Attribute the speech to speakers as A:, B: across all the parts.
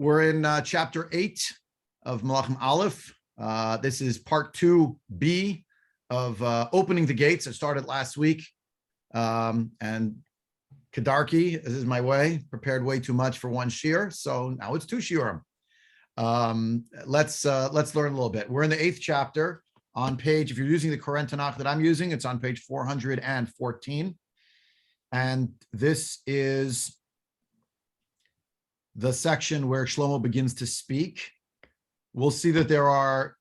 A: We're in chapter 8 of Melachim Alef. This is part 2B of opening the gates. I started last week. And Kedarki, this is my way, prepared way too much for one shiur, so now it's two shiurim. Let's learn a little bit. We're in the 8th chapter on page, if you're using the Koren Tanakh that I'm using, it's on page 414. And this is the section where Shlomo begins to speak. We'll see that there are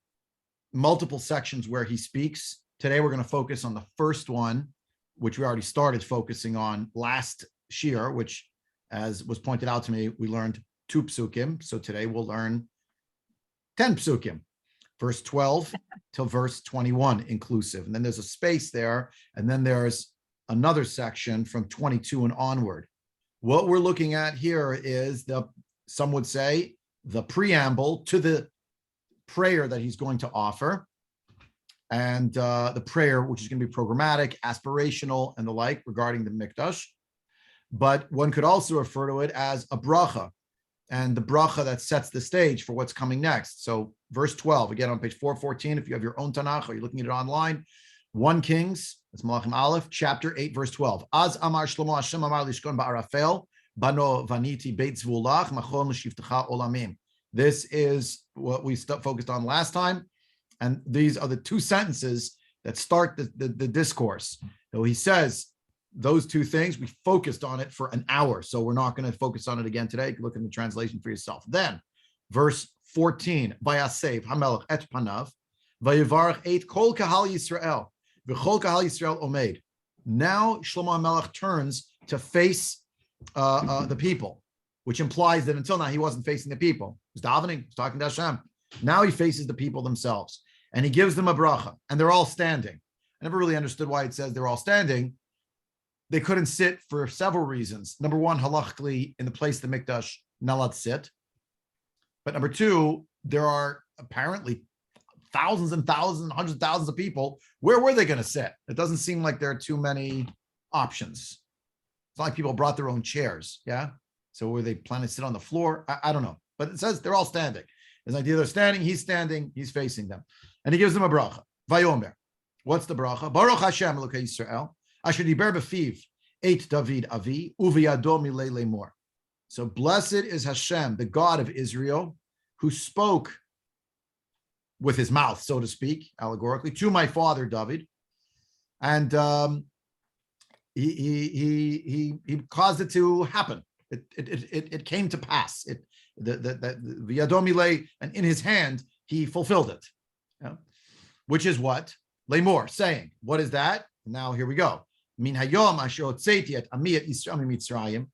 A: multiple sections where he speaks. Today, we're going to focus on the first one, which we already started focusing on last shiur, which, as was pointed out to me, we learned 2 psukim. So today we'll learn 10 psukim, verse 12 till verse 21 inclusive. And then there's a space there. And then there's another section from 22 and onward. What we're looking at here is some would say, the preamble to the prayer that he's going to offer. And the prayer, which is going to be programmatic, aspirational, and the like regarding the Mikdash. But one could also refer to it as a bracha, and the bracha that sets the stage for what's coming next. So verse 12, again on page 414, if you have your own Tanakh or you're looking at it online, 1 Kings, that's Melachim Alef, chapter 8, verse 12. Az amar Shlomo Hashem amar lishkon ba'arafel, bano vaniti beit zvulach, machon l'shivtecha olamim. This is what we focused on last time. And these are the 2 sentences that start the discourse. So he says those 2 things, we focused on it for an hour. So we're not going to focus on it again today. You can look in the translation for yourself. Then, verse 14, Vayasev Hamelech et panav, Vayivarach et kol kahal Yisrael, v'chol kahal Yisrael omed. Now Shlomo HaMelech turns to face the people, which implies that until now he wasn't facing the people. He was davening, he was talking to Hashem. Now he faces the people themselves, and he gives them a bracha, and they're all standing. I never really understood why it says they're all standing. They couldn't sit for several reasons. Number one, halachically, in the place the Mikdash, not allowed to sit. But number 2, there are apparently thousands and thousands, hundreds of thousands of people. Where were they going to sit? It doesn't seem like there are too many options. It's not like people brought their own chairs, yeah? So were they planning to sit on the floor? I don't know. But it says they're all standing. There's an idea they're standing, he's facing them. And he gives them a bracha. Vayomer. What's the bracha? Baruch Hashem Elokei Yisrael, asher diber b'fiv et David avi, uviyado milei lemor. So blessed is Hashem, the God of Israel, who spoke with his mouth, so to speak, allegorically, to my father David. And he caused it to happen. It came to pass. The Yadomile, and in his hand, he fulfilled it. Yeah? Which is what? Lemor, saying. What is that? Now here we go. Min hayom asher hotzeti et ami et Yisrael miMitzrayim,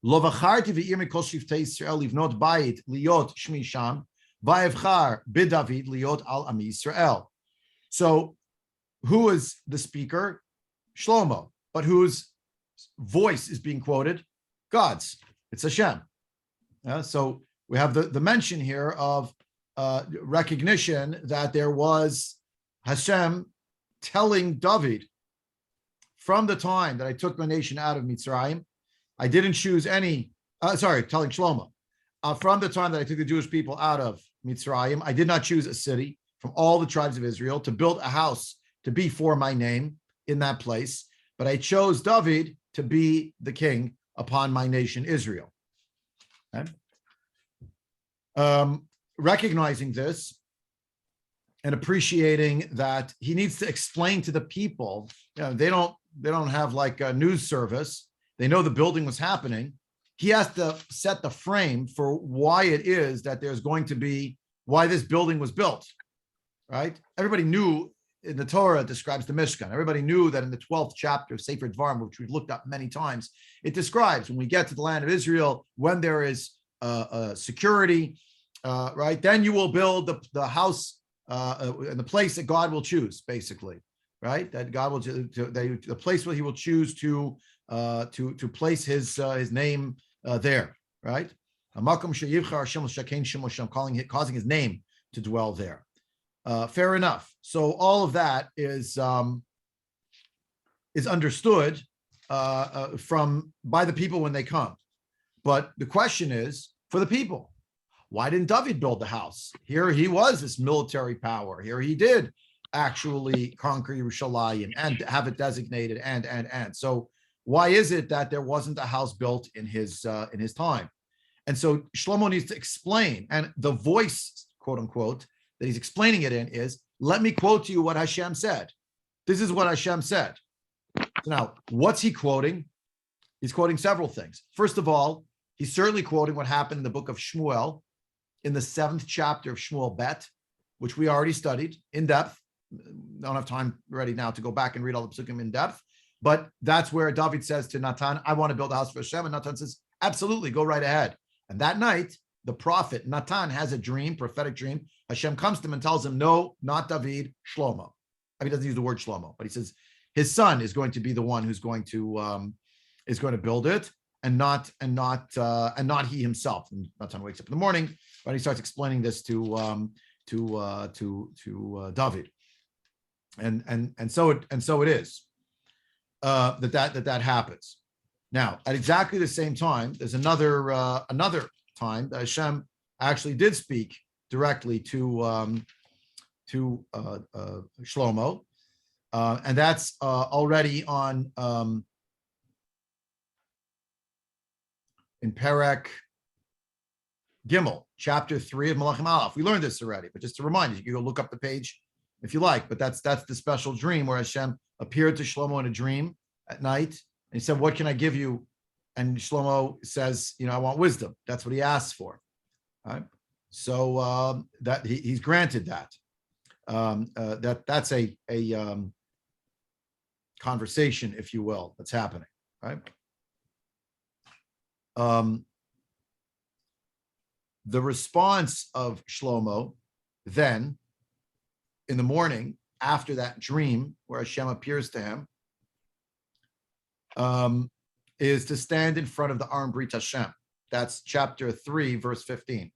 A: lo v'charti v'ir mikol shivtei Yisrael livnot bayit liot shmi sham, va'evchar b'David liot al ami Yisrael. So, who is the speaker? Shlomo. But whose voice is being quoted? God's. It's Hashem. So we have the mention here of recognition that there was Hashem telling David, from the time that I took my nation out of Mitzrayim, I didn't choose telling Shlomo, from the time that I took the Jewish people out of Mitzrayim, I did not choose a city from all the tribes of Israel to build a house to be for my name in that place, but I chose David to be the king upon my nation Israel. Okay. Recognizing this and appreciating that he needs to explain to the people, they don't have like a news service. They know the building was happening. He has to set the frame for why it is that there's going to be, why this building was built, right? Everybody knew in the Torah, it describes the Mishkan. Everybody knew that in the 12th chapter of Sefer, which we've looked up many times, it describes when we get to the land of Israel, when there is security, right? Then you will build the house and the place that God will choose, basically, right? That God will the place where He will choose to place His name there, right? Causing His name to dwell there. Fair enough. So all of that is understood by the people when they come. But the question is for the people, why didn't David build the house? Here he was, this military power. Here he did actually conquer Yerushalayim and have it designated and. So why is it that there wasn't a house built in his time? And so Shlomo needs to explain, and the voice, quote unquote, that he's explaining it in is, let me quote to you what Hashem said. This is what Hashem said. So now, what's he quoting? He's quoting several things. First of all, he's certainly quoting what happened in the book of Shmuel, in the 7th chapter of Shmuel Bet, which we already studied in depth. Don't have time ready now to go back and read all the psukim in depth, but that's where David says to Natan, I want to build a house for Hashem, and Natan says, absolutely, go right ahead. And that night, the prophet Natan has a dream, prophetic dream. Hashem comes to him and tells him, no, not David, Shlomo. I mean, he doesn't use the word Shlomo, but he says his son is going to be the one who's going to build it, and not he himself. And Natan wakes up in the morning, but he starts explaining this to David, and so it is that happens. Now, at exactly the same time, there's another time that Hashem actually did speak directly to Shlomo, and that's already on in Perek Gimel, chapter 3 of Melachim Alef. We learned this already, but just to remind you, you can go look up the page if you like. But that's the special dream where Hashem appeared to Shlomo in a dream at night. And he said, what can I give you? And Shlomo says, I want wisdom. That's what he asks for. All right. So that he's granted that. That's a conversation, if you will, that's happening. Right. The response of Shlomo then in the morning after that dream where Hashem appears to him, is to stand in front of the Aron Brit Hashem. That's chapter 3, verse 15.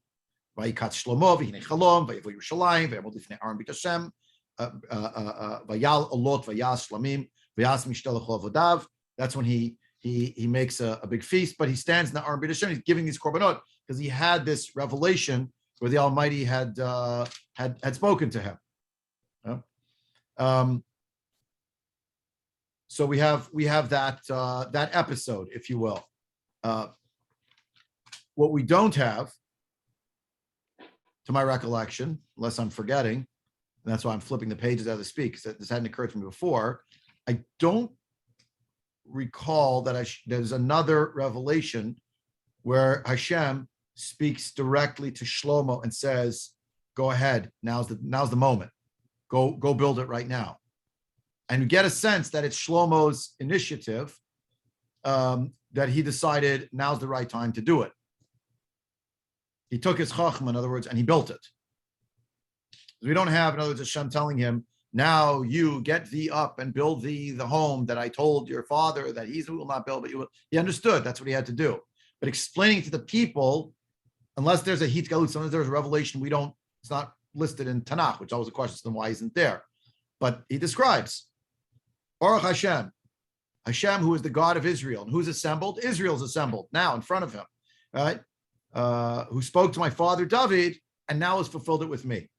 A: Vayikatz Shlomo v'hinei chalom vayavo Yerushalayim v'yamod lifnei Aron Brit Hashem vayal olot vayas shlamim vayas mishtel lechol avodav. That's when he makes a big feast, but he stands in the Aron Brit Hashem. He's giving these korbanot because he had this revelation where the Almighty had spoken to him. So we have that episode, if you will. What we don't have, to my recollection, unless I'm forgetting, and that's why I'm flipping the pages as I speak, because this hadn't occurred to me before. I don't recall that there's another revelation where Hashem speaks directly to Shlomo and says, "Go ahead, now's the moment. Go build it right now." And you get a sense that it's Shlomo's initiative, that he decided now's the right time to do it. He took his chachma, in other words, and he built it. We don't have, in other words, Hashem telling him, now you get thee up and build thee the home that I told your father that he will not build, but you will. He understood that's what he had to do. But explaining to the people, unless there's a hit galut, unless there's a revelation, it's not listed in Tanakh, which always a question, then why isn't there? But he describes Baruch Hashem, Hashem, who is the God of Israel, and who's assembled? Israel's assembled now in front of him, right? Who spoke to my father David, and now has fulfilled it with me.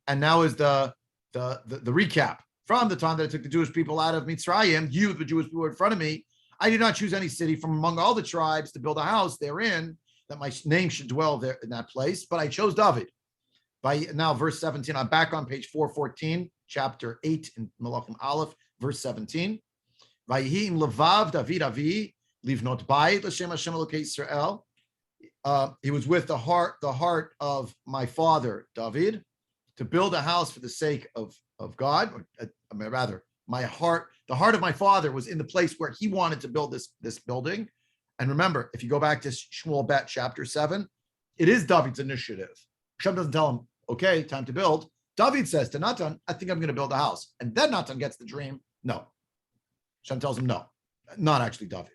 A: And now is the recap from the time that I took the Jewish people out of Mitzrayim. You, the Jewish people, were in front of me. I did not choose any city from among all the tribes to build a house therein, that my name should dwell there in that place. But I chose David. By now, verse 17. I'm back on page 414, chapter 8 in Melachim Alef, verse 17. Vayihi im levav David avi livnot bayit l'shem Hashem Elokei Yisrael. He was with the heart of my father David, to build a house for the sake of God. Rather, the heart of my father was in the place where he wanted to build this building. And remember, if you go back to Shmuel Bet chapter 7, it is David's initiative. Hashem doesn't tell him, okay, time to build. David says to Natan, I think I'm going to build a house. And then Natan gets the dream. No. Hashem tells him no, not actually David.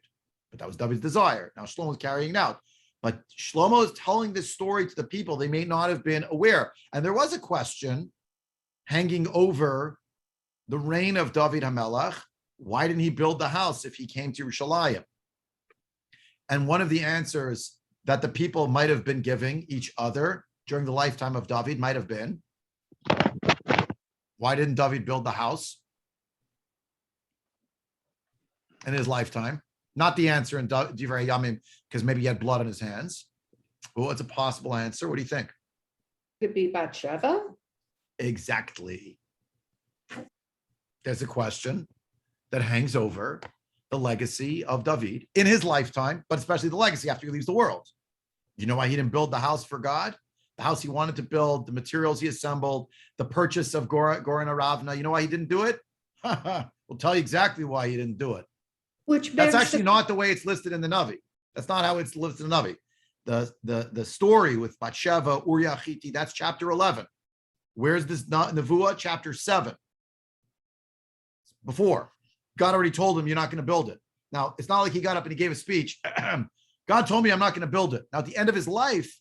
A: But that was David's desire. Now Shlomo is carrying it out. But Shlomo is telling this story to the people. They may not have been aware. And there was a question hanging over the reign of David HaMelech. Why didn't he build the house if he came to Yerushalayim? And one of the answers that the people might have been giving each other during the lifetime of David might have been, why didn't David build the house in his lifetime? Not the answer in Divrei Yamim, because maybe he had blood on his hands. Well, what's a possible answer? What do you think?
B: Could be Bathsheba.
A: Exactly. There's a question that hangs over the legacy of David in his lifetime, but especially the legacy after he leaves the world. You know why he didn't build the house for God? The house he wanted to build, the materials he assembled, the purchase of Gora and Aravna. You know why he didn't do it? We'll tell you exactly why he didn't do it. That's actually not the way it's listed in the Navi. That's not how it's listed in the Navi. The story with Bathsheba, Uriah Hittite, that's chapter 11. Where's this Nevuah? Chapter 7. Before. God already told him, you're not going to build it. Now, it's not like he got up and he gave a speech. God told me I'm not going to build it. Now, at the end of his life,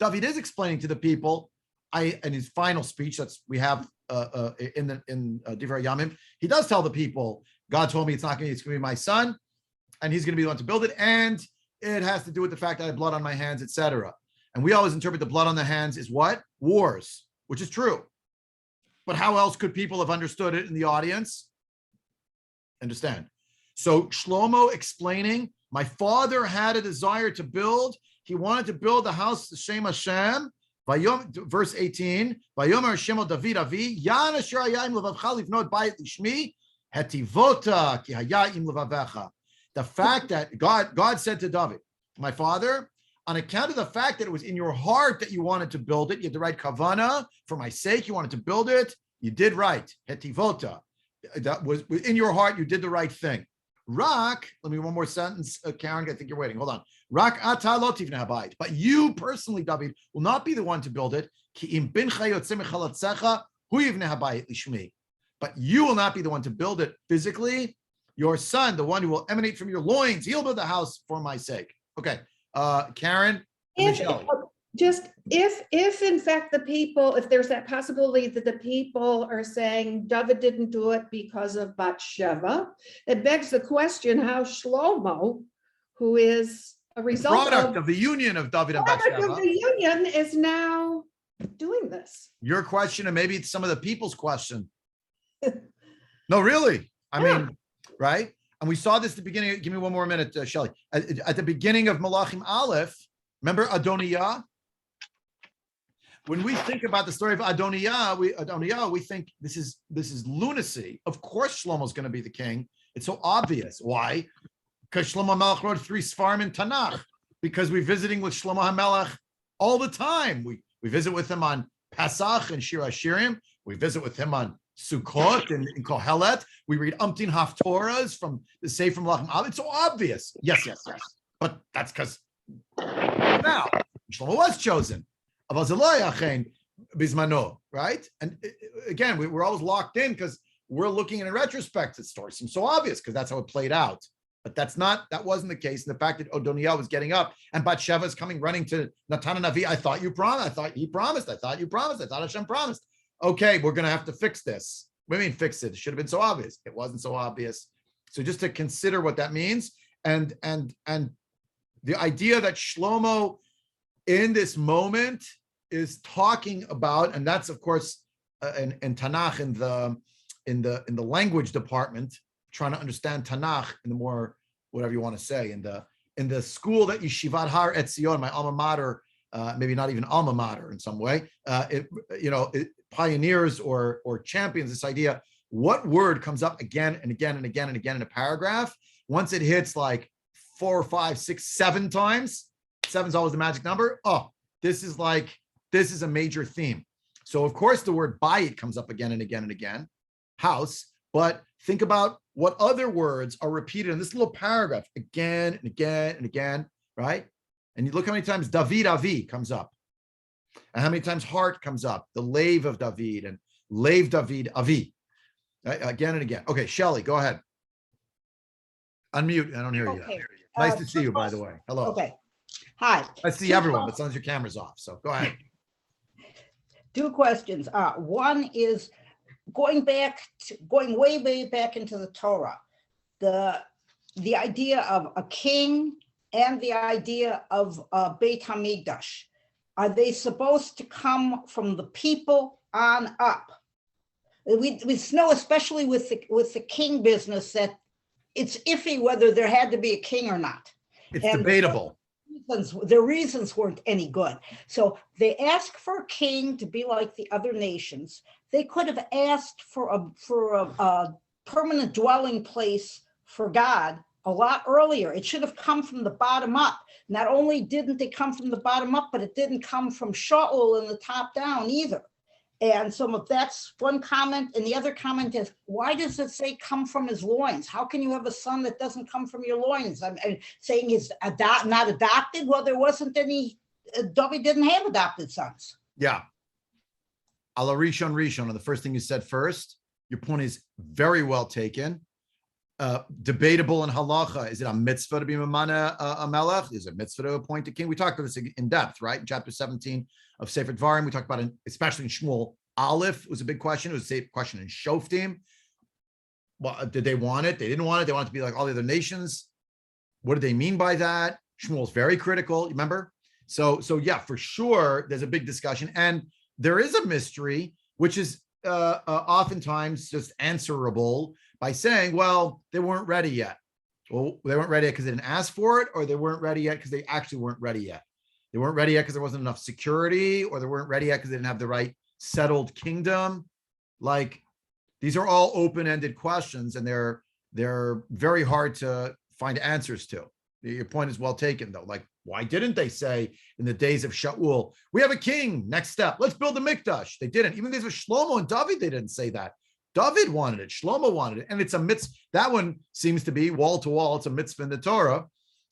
A: David is explaining to the people, in his final speech that's we have in Divrei Yamim, he does tell the people, God told me it's going to be my son, and he's going to be the one to build it, and it has to do with the fact that I have blood on my hands, etc. And we always interpret the blood on the hands is what? Wars, which is true. But how else could people have understood it in the audience? Understand? So Shlomo explaining, my father had a desire to build. He wanted to build the house to Shem Hashem. Verse 18. Vayomer Hashem David Avi Yan asher haya im levavcha livnot bayit lishmi hetivota ki haya im levavecha. The fact that God said to David, my father, on account of the fact that it was in your heart that you wanted to build it, you had the right kavana, for my sake, you wanted to build it, you did right. Hetivota. That was in your heart, you did the right thing. Rak, let me one more sentence, Karen, I think you're waiting. Hold on. Rak ata lo tivneh habayit. But you personally, David, will not be the one to build it. Ki im bincha yotzeh mechalatzecha hu yivneh habayit lishmi. But you will not be the one to build it physically. Your son, the one who will emanate from your loins, he'll build the house for my sake. Okay. Karen,
B: if in fact the people, if there's that possibility that the people are saying David didn't do it because of Bathsheba, it begs the question how Shlomo, who is a result
A: of the union of David and Bathsheba,
B: of the union, is now doing this.
A: Your question, and maybe it's some of the people's question. No, really. I mean, right? And we saw this at the beginning. Give me one more minute, Shelley. At the beginning of Melachim Alef, remember Adonijah? When we think about the story of Adonijah, we think this is lunacy. Of course, Shlomo's going to be the king. It's so obvious. Why? Because Shlomo HaMelech wrote 3 Sfarim in Tanakh. Because we're visiting with Shlomo HaMelech all the time. We visit with him on Pesach and Shir HaShirim. We visit with him on Sukkot and in Kohelet. We read Umpteen Haftorahs from the Sefer Melachim. It's so obvious. Yes. But that's because now Shlomo was chosen. Right? And again, we're always locked in because we're looking in retrospect. The story seems so obvious because that's how it played out. But that wasn't the case. And the fact that Adonijah was getting up and Bathsheba is coming running to Natan Navi, I thought you promised. I thought he promised. I thought you promised. I thought Hashem promised. Okay, we're going to have to fix this. What do you mean fix it? It should have been so obvious. It wasn't so obvious. So just to consider what that means, and the idea that Shlomo in this moment is talking about, and that's of course in Tanakh in the language department, trying to understand Tanakh in the more whatever you want to say in the school that Yeshivat Har Etzion, my alma mater, maybe not even alma mater in some way, it pioneers or champions this idea. What word comes up again and again and again and again in a paragraph? Once it hits like 4 or 5, 6, 7 times, 7 is always the magic number. Oh, this is a major theme. So of course the word bayit comes up again and again and again, house, but think about what other words are repeated in this little paragraph again and again and again, right? And you look how many times David Avi comes up and how many times heart comes up, the lave of David and lave David Avi, right? Again and again. Okay, Shelley, go ahead. Unmute. I don't hear you.
C: Okay.
A: Nice to see you, by the way. Hello.
C: Okay. Hi.
A: I see everyone, but as long as your camera's off. So go ahead.
C: 2 questions. One is going way back into the Torah. The idea of a king and the idea of Beit Hamikdash, are they supposed to come from the people on up? We know, especially with the king business, that it's iffy whether there had to be a king or not.
A: It's
C: And
A: debatable.
C: their reasons weren't any good. So they asked for a king to be like the other nations. They could have asked for a permanent dwelling place for God a lot earlier. It should have come from the bottom up. Not only didn't it come from the bottom up, but it didn't come from Shaul in the top down either. And so that's one comment. And the other comment is, why does it say come from his loins? How can you have a son that doesn't come from your loins? I'm saying he's not adopted. Well, there wasn't any, David didn't have adopted sons.
A: Yeah. Ala Rishon, on the first thing you said first, your point is very well taken. Debatable in halacha. Is it a mitzvah to be mamana a melech? Is it a mitzvah to appoint a king? We talked about this in depth, right? In chapter 17 of Sefer Dvarim, we talked about it, especially in Shmuel. Alef was a big question. It was a question in Shoftim. Well, did they want it? They didn't want it. They wanted to be like all the other nations. What do they mean by that? Shmuel's very critical. Remember? So yeah, for sure, there's a big discussion, and there is a mystery, which is oftentimes just answerable by saying, well, they weren't ready yet. Well, they weren't ready yet because they didn't ask for it, or they weren't ready yet because they actually weren't ready yet. They weren't ready yet because there wasn't enough security, or they weren't ready yet because they didn't have the right settled kingdom. Like, these are all open-ended questions, and they're very hard to find answers to. Your point is well taken, though. Like, why didn't they say in the days of Shaul, we have a king, next step, let's build a mikdash? They didn't. Even in the days of Shlomo and David, they didn't say that. David wanted it, Shlomo wanted it, and it's a mitzvah. That one seems to be wall to wall. It's a mitzvah in the Torah.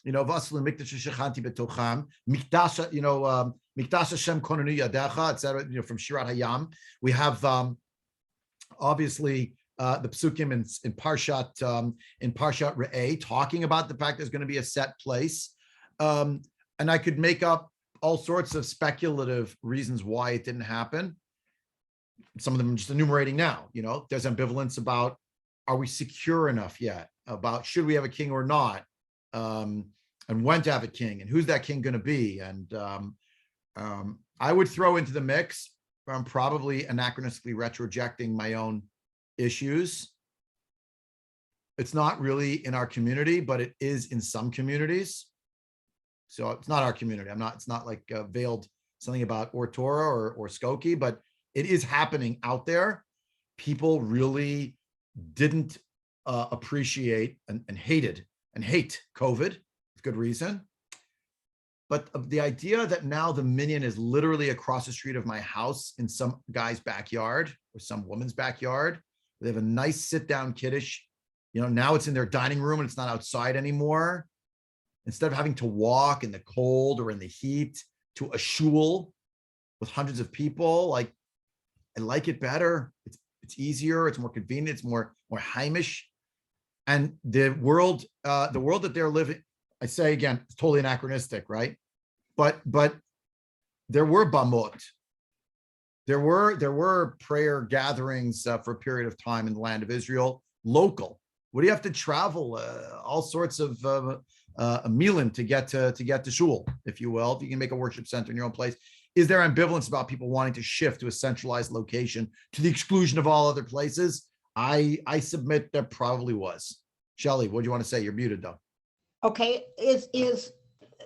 A: Vaslu mikdash shechanti betocham, mikdash, mikdash Hashem konanu yadecha, etc. From Shirat Hayam, we have obviously the psukim in Parshat Re'eh talking about the fact there's going to be a set place, and I could make up all sorts of speculative reasons why it didn't happen. Some of them I'm just enumerating now. There's ambivalence about, are we secure enough yet? About should we have a king or not? And when to have a king, and who's that king going to be? And I would throw into the mix, I'm probably anachronistically retrojecting my own issues. It's not really in our community, but it is in some communities. So it's not our community. It's not like veiled something about or Torah or Skokie, but it is happening out there. People really didn't appreciate and hate COVID with good reason. But the idea that now the minyan is literally across the street of my house in some guy's backyard or some woman's backyard, they have a nice sit-down kiddush. Now it's in their dining room and it's not outside anymore. Instead of having to walk in the cold or in the heat to a shul with hundreds of people, I like it better. It's easier. It's more convenient. It's more heimish. And the world that they're living, I say again, it's totally anachronistic, right? But there were bamot. There were prayer gatherings for a period of time in the land of Israel, local. What do you have to travel? All sorts of a milim to get to shul, if you will. If you can make a worship center in your own place. Is there ambivalence about people wanting to shift to a centralized location to the exclusion of all other places? I submit there probably was. Shelley, what do you want to say? You're muted, though.
C: Okay, is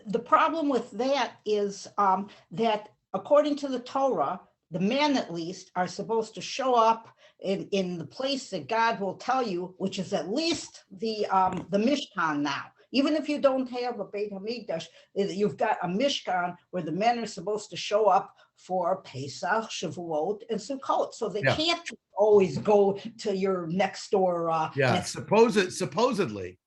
C: the problem with that is that according to the Torah, the men at least are supposed to show up in the place that God will tell you, which is at least the Mishkan now. Even if you don't have a Beit HaMikdash, you've got a Mishkan where the men are supposed to show up for Pesach, Shavuot, and Sukkot. So they can't always go to your next door.
A: Supposedly,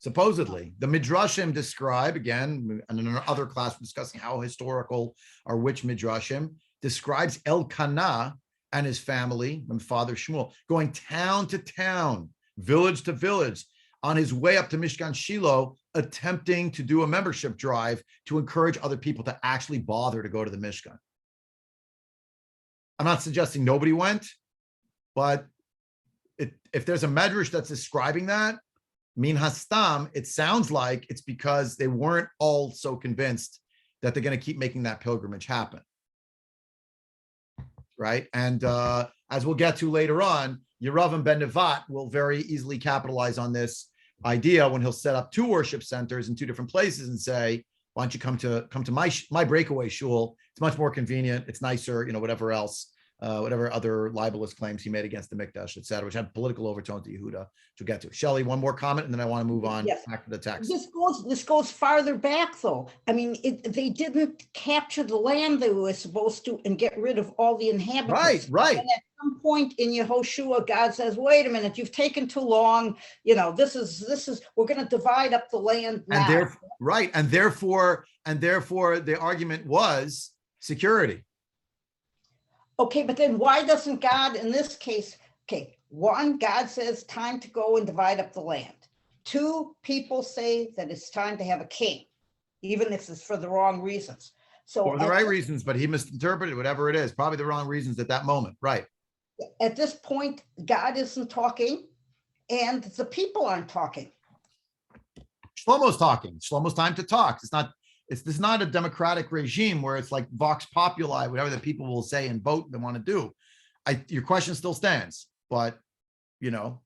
A: the Midrashim describe, again, and in another class we're discussing how historical are which Midrashim, describes Elkanah and his family, and father Shmuel, going town to town, village to village, on his way up to Mishkan Shiloh, attempting to do a membership drive to encourage other people to actually bother to go to the Mishkan. I'm not suggesting nobody went, but if there's a medrash that's describing that, Min hastam, it sounds like it's because they weren't all so convinced that they're going to keep making that pilgrimage happen. Right. And as we'll get to later on, Yeravam ben Nevat will very easily capitalize on this idea when he'll set up 2 worship centers in 2 different places and say, why don't you come to my breakaway shul? It's much more convenient. It's nicer, whatever else, whatever other libelous claims he made against the Mikdash, et cetera, which had political overtone to Yehuda to get to. Shelley, one more comment, and then I want to move on back to the text.
C: This goes farther back, though. I mean, they didn't capture the land they were supposed to and get rid of all the inhabitants.
A: Right.
C: And at some point in Yehoshua, God says, "Wait a minute, you've taken too long. This is. We're going to divide up the land now."
A: And therefore, the argument was security.
C: Okay, but then why doesn't God in this case, one, God says time to go and divide up the land. 2, people say that it's time to have a king, even if it's for the wrong reasons. So
A: for the right reasons, but he misinterpreted whatever it is, probably the wrong reasons at that moment. Right.
C: At this point, God isn't talking and the people aren't talking.
A: Shlomo's talking. Shlomo's time to talk. This is not a democratic regime where it's like vox populi, whatever the people will say and vote they want to do. Your question still stands, but no,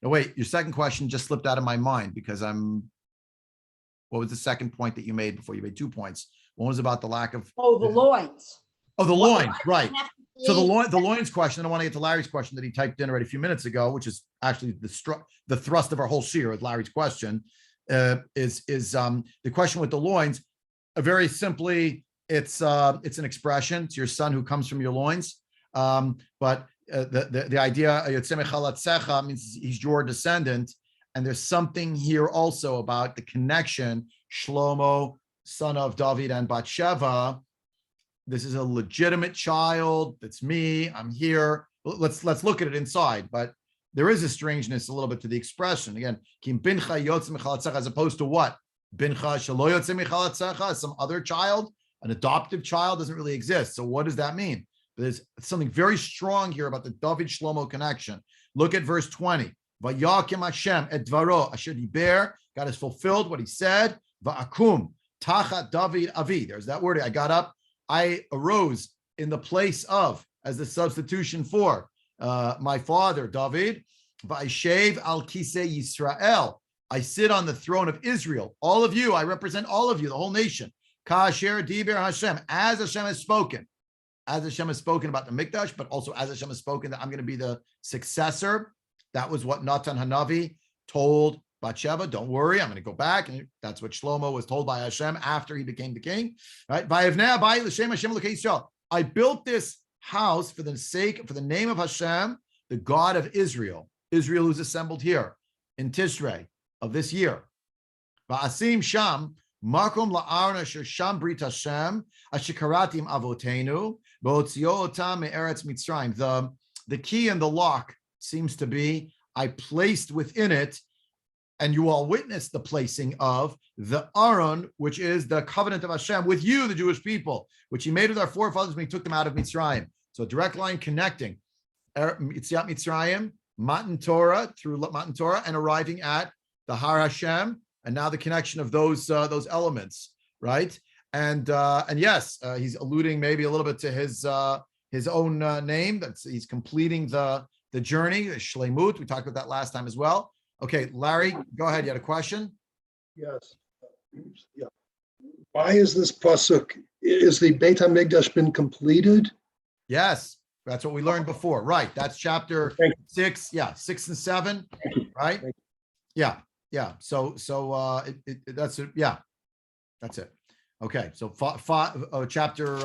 A: wait, your second question just slipped out of my mind because what was the second point that you made before? You made 2 points. One was about the lack of.
C: Oh, the loins.
A: Oh, the loins, right. So the loins question, I want to get to Larry's question that he typed in already a few minutes ago, which is actually the thrust of our whole shiur with Larry's question. Is the question with the loins? Very simply, it's an expression. It's your son who comes from your loins. But the idea Yotzei mechalatzecha means he's your descendant, and there's something here also about the connection. Shlomo, son of David and Bathsheba. This is a legitimate child. That's me. I'm here. Let's look at it inside, but. There is a strangeness a little bit to the expression. Again, Kim bincha yotzei mechalatzecha, as opposed to what? Bincha shelo yotzei mechalatzecha, some other child, an adoptive child doesn't really exist. So what does that mean? There's something very strong here about the David Shlomo connection. Look at verse 20. Vayakim Hashem et dvaro asher diber. God has fulfilled what he said. Va'akum tachat David avi. There's that word. I got up. I arose in the place of, as the substitution for my father David. Va'ishev al kisei Yisrael. I sit on the throne of Israel. All of you, I represent all of you, the whole nation. Kasher diber Hashem, as Hashem has spoken. As Hashem has spoken about the Mikdash, but also as Hashem has spoken that I'm going to be the successor. That was what Natan Hanavi told Bathsheba. Don't worry, I'm going to go back. And that's what Shlomo was told by Hashem after he became the king. Right? I built this house for the name of Hashem, the God of Israel. Israel who's assembled here in Tishrei of this year. Va'asim sham makom la'aron asher sham brit Hashem asher karatim avotenu v'otzio otam me'eretz Mitzrayim. The key and the lock seems to be I placed within it, and you all witnessed the placing of the Aron, which is the covenant of Hashem with you, the Jewish people, which he made with our forefathers when he took them out of Mitzrayim. So a direct line connecting Yetziat Mitzrayim, Matan Torah, through Matan Torah, and arriving at the Har Hashem, and now the connection of those elements, right? And yes, he's alluding maybe a little bit to his own name. He's completing the journey, the Shleimut. We talked about that last time as well. Okay, Larry, go ahead. You had a question?
D: Yes. Yeah. Why is this pasuk? Is the Beit HaMikdash been completed?
A: Yes, that's what we learned before. Right. That's chapter 6. Yeah, 6 and 7. Right. Yeah. So that's it. Yeah, that's it. Okay. So chapter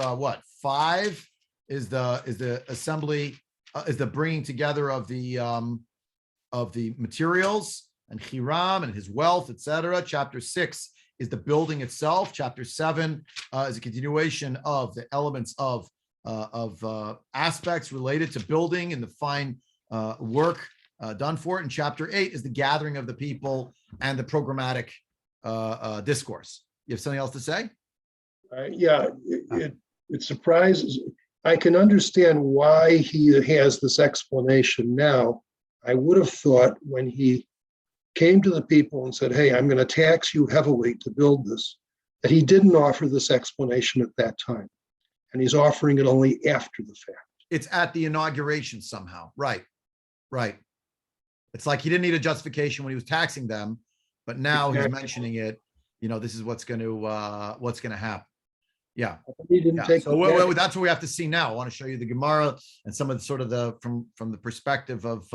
A: 5 is the assembly, is the bringing together of the materials and Hiram and his wealth, etc. Chapter 6 is the building itself. Chapter 7 is a continuation of the elements of aspects related to building and the fine work done for it. And chapter 8 is the gathering of the people and the programmatic discourse. You have something else to say?
D: Yeah, it surprises. I can understand why he has this explanation now. I would have thought when he came to the people and said, hey, I'm going to tax you heavily to build this, that he didn't offer this explanation at that time. And he's offering it only after the fact.
A: It's at the inauguration somehow. Right. Right. It's like he didn't need a justification when he was taxing them, but now he's mentioning it. This is what's going to happen. Yeah.
D: He didn't
A: Yeah.
D: take
A: So that's what we have to see now. I want to show you the Gemara and some of the sort of from the perspective of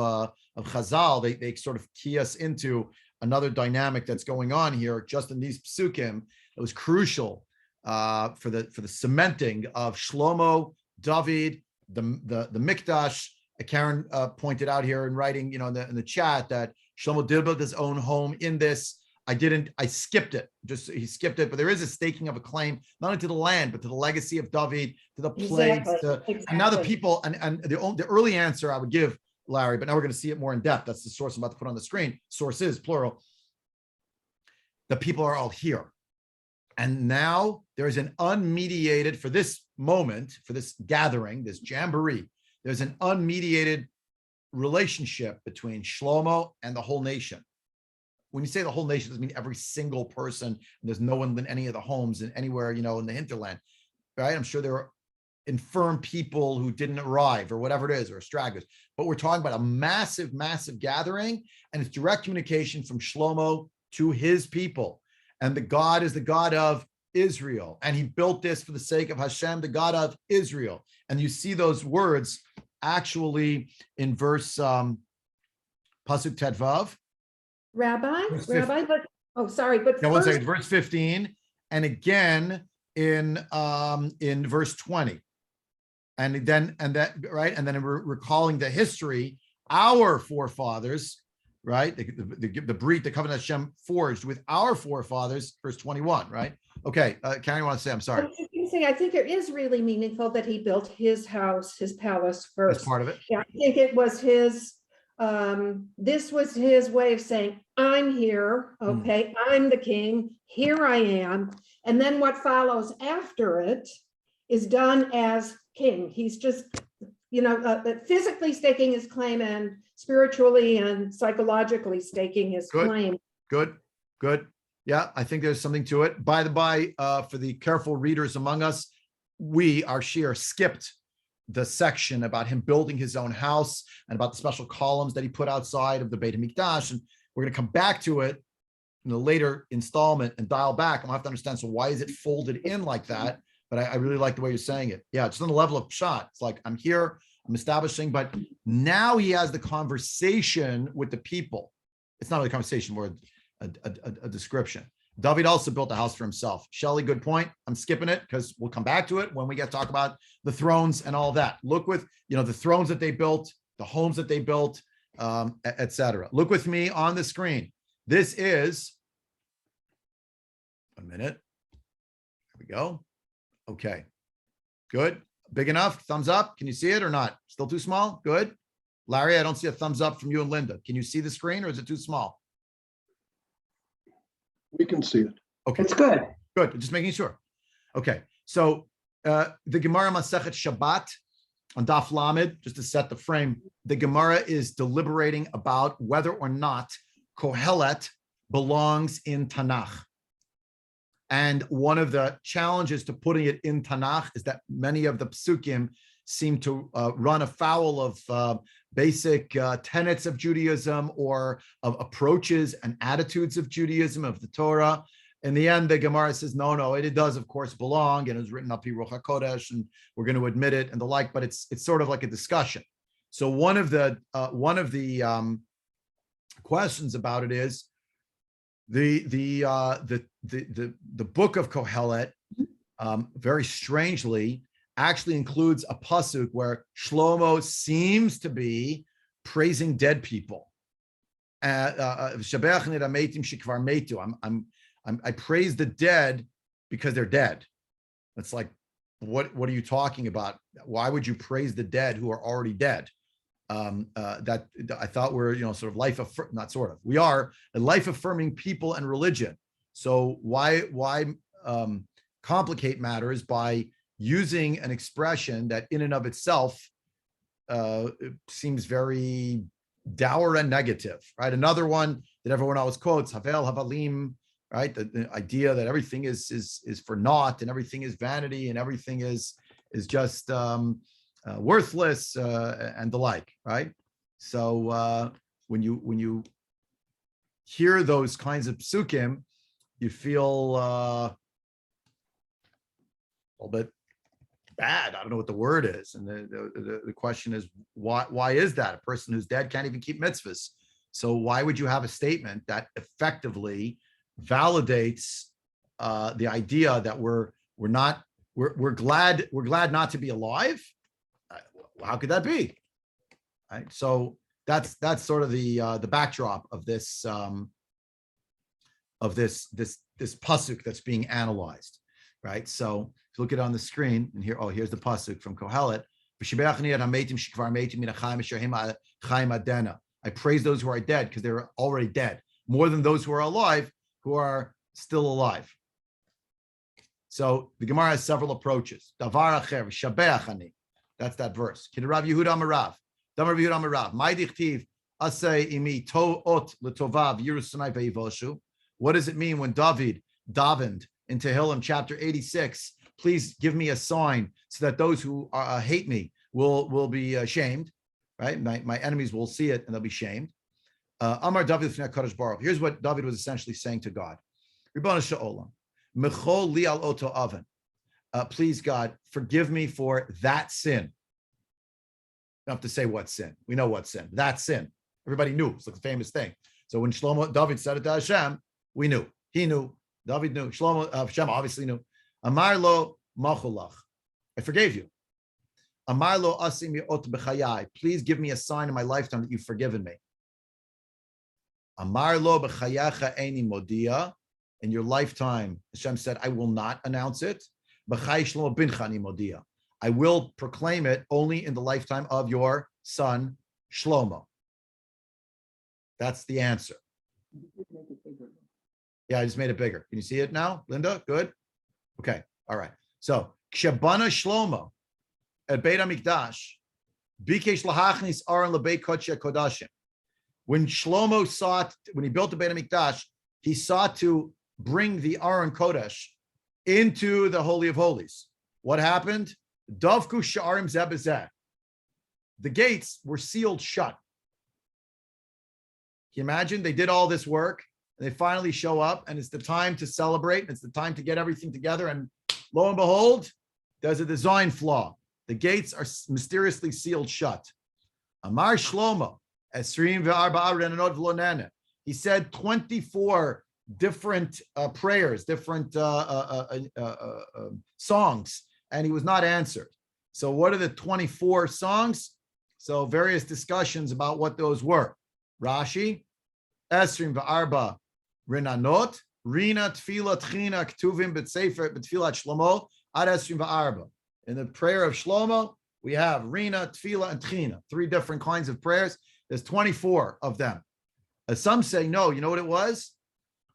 A: Chazal. They sort of key us into another dynamic that's going on here, just in these psukim. It was crucial for the cementing of Shlomo, David, the Mikdash. Karen pointed out here in writing, in the chat, that Shlomo did build his own home in this. I skipped it. He skipped it, but there is a staking of a claim, not only to the land, but to the legacy of David, to the plagues,
B: Exactly.
A: and now the people, and the early answer I would give, Larry, but now we're going to see it more in depth. That's the source I'm about to put on the screen. Sources, plural. The people are all here. And now there is an unmediated, for this moment, for this gathering, this jamboree, there's an unmediated relationship between Shlomo and the whole nation. When you say the whole nation, it doesn't mean every single person. And there's no one in any of the homes and anywhere, in the hinterland, right? I'm sure there are infirm people who didn't arrive or whatever it is, or stragglers. But we're talking about a massive, massive gathering, and it's direct communication from Shlomo to his people. And the God is the God of Israel. And he built this for the sake of Hashem, the God of Israel. And you see those words actually in verse Pasuk Tedvav.
B: Rabbi, but
A: No, one
B: first,
A: second, verse 15, and again in verse 20. And then we're recalling the history, our forefathers, right? The Brit, the covenant Hashem forged with our forefathers, verse 21, right? Okay, Karen, you want to say, I'm sorry.
B: I think it is really meaningful that he built his house, his palace first.
A: That's part of it.
B: Yeah, I think it was his, this was his way of saying, I'm here, okay, I'm the king, here I am. And then what follows after it is done as king. He's just, physically staking his claim and spiritually and psychologically staking his claim.
A: Good. Yeah, I think there's something to it. By the by, for the careful readers among us, our shir skipped the section about him building his own house and about the special columns that he put outside of the Beit HaMikdash. And we're going to come back to it in a later installment and dial back. I'm going to have to understand, so why is it folded in like that? But I really like the way you're saying it. Yeah, it's on the level of pshat. It's like, I'm here, I'm establishing, but now he has the conversation with the people. It's not really a conversation, more a description. David also built a house for himself. Shelley, good point. I'm skipping it because we'll come back to it when we get to talk about the thrones and all that. Look with, the thrones that they built, the homes that they built, etc. Look with me on the screen. This is, a minute. There we go. Okay, good. Big enough? Thumbs up. Can you see it or not? Still too small? Good. Larry, I don't see a thumbs up from you and Linda. Can you see the screen or is it too small?
D: We can see it.
A: Okay.
E: It's good.
A: Good. Just making sure. Okay. So the Gemara Masechet Shabbat on Daf Lamed, just to set the frame, the Gemara is deliberating about whether or not Kohelet belongs in Tanakh. And one of the challenges to putting it in Tanakh is that many of the psukim seem to run afoul of basic tenets of Judaism or of approaches and attitudes of Judaism, of the Torah. In the end, the Gemara says, no, it does, of course, belong, and it's written up in Ruach HaKodesh, and we're going to admit it and the like, but it's sort of like a discussion. So one of the questions about it is the book of Kohelet, very strangely, actually includes a pasuk where Shlomo seems to be praising dead people. I praise the dead because they're dead. It's like, what are you talking about? Why would you praise the dead who are already dead? That I thought we're, sort of not sort of. We are a life-affirming people and religion. So why complicate matters by using an expression that in and of itself seems very dour and negative, right? Another one that everyone always quotes, Havel Havalim, right? The idea that everything is for naught and everything is vanity and everything is just worthless and the like, right? So when you hear those kinds of psukim, you feel a little bit bad. I don't know what the word is, and the question is why is that? A person who's dead can't even keep mitzvahs. So why would you have a statement that effectively validates the idea that we're glad not to be alive? How could that be? Right. So that's sort of the backdrop of this pasuk that's being analyzed. Right. So if you look at it on the screen, and here's the pasuk from Kohelet. I praise those who are dead because they're already dead, more than those who are alive who are still alive. So the Gemara has several approaches. Davar acher, shabeach ani. That's that verse. Kid Rav Yehuda Amarav. Damar Rav Yehuda Amarav. My dichtiv asay imi to ot letovav yirusanai ve'ivoshu. What does it mean when David davened in Tehillim chapter 86? Please give me a sign so that those who hate me will be ashamed. Right, my enemies will see it and they'll be shamed. Amar David Fnei Kadosh Baruch. Here's what David was essentially saying to God: Ribbono shel olam, mechol li al oto oven. Please, God, forgive me for that sin. You don't have to say what sin. We know what sin. That sin. Everybody knew. It's like a famous thing. So when David said it to Hashem, we knew. He knew. David knew. Hashem obviously knew. Amar lo machulach. I forgave you. Amar lo asimi ot b'chayai. Please give me a sign in my lifetime that you've forgiven me. Amar lo b'chayacha eini modia. In your lifetime, Hashem said, I will not announce it. B'chay shlomo bincha ani modia. I will proclaim it only in the lifetime of your son, Shlomo. That's the answer. Yeah, I just made it bigger. Can you see it now, Linda? Good? Okay, all right. So, Kshabana Shlomo at Beit HaMikdash, Bikesh lahachnis aron lebeit kodesh kodashim. When Shlomo when he built the Beit HaMikdash, he sought to bring the Aron Kodesh into the Holy of Holies. What happened? Davku sha'arim zebezeh. The gates were sealed shut. Can you imagine? They did all this work, and they finally show up, and it's the time to celebrate, and it's the time to get everything together, and lo and behold, there's a design flaw. The gates are mysteriously sealed shut. Amar Shlomo, Esrim ve'arba'a renanot v'lo nana. He said 24 different prayers, different songs, and he was not answered. So what are the 24 songs? So various discussions about what those were. Rashi, Esrim ve'arba renanot, Rina tefila tchina ktuvim b'sefer b'tfilat Shlomo ad Esrim ve'arba. In the prayer of Shlomo, we have Rina, Tefillah, and Tchina, 3 different kinds of prayers. There's 24 of them. Some say, no, you know what it was?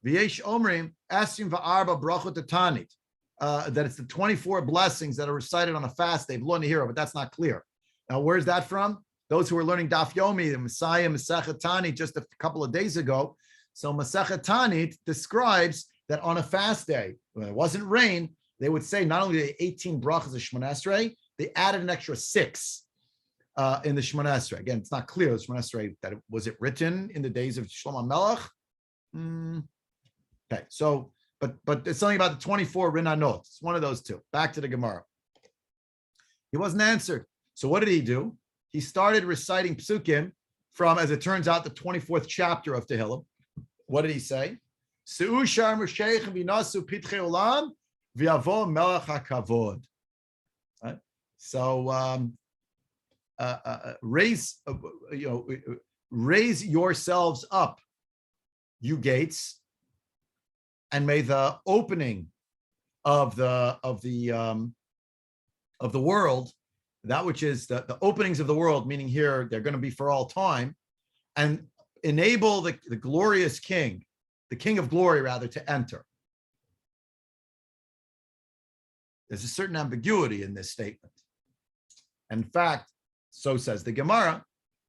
A: V'yesh omrim, asim va'arba brachot tanit. That it's the 24 blessings that are recited on a fast day, V'lo nehira, but that's not clear. Now, where's that from? Those who were learning Daf Yomi, the Messiah, Masechet Tanit, just a couple of days ago. So Masechet Tanit describes that on a fast day, when it wasn't rain, they would say not only the 18 brachas of Shemona Esrei, they added an extra 6 in the Shemona Esrei. Again, it's not clear the Shemona Esrei that was it written in the days of Shlomo Melech. Okay, so but it's something about the 24 Rinanot. It's one of those two. Back to the Gemara. He wasn't answered. So what did he do? He started reciting psukim from, as it turns out, the 24th chapter of Tehillim. What did he say? Se'u shar m'sheich v'nasu pitchei olam. V'yavo melech hakavod. Right? So raise yourselves up, you gates, and may the opening of the world, that which is the openings of the world, meaning here they're going to be for all time, and enable the glorious King, the King of glory rather, to enter. There's a certain ambiguity in this statement. In fact, so says the Gemara,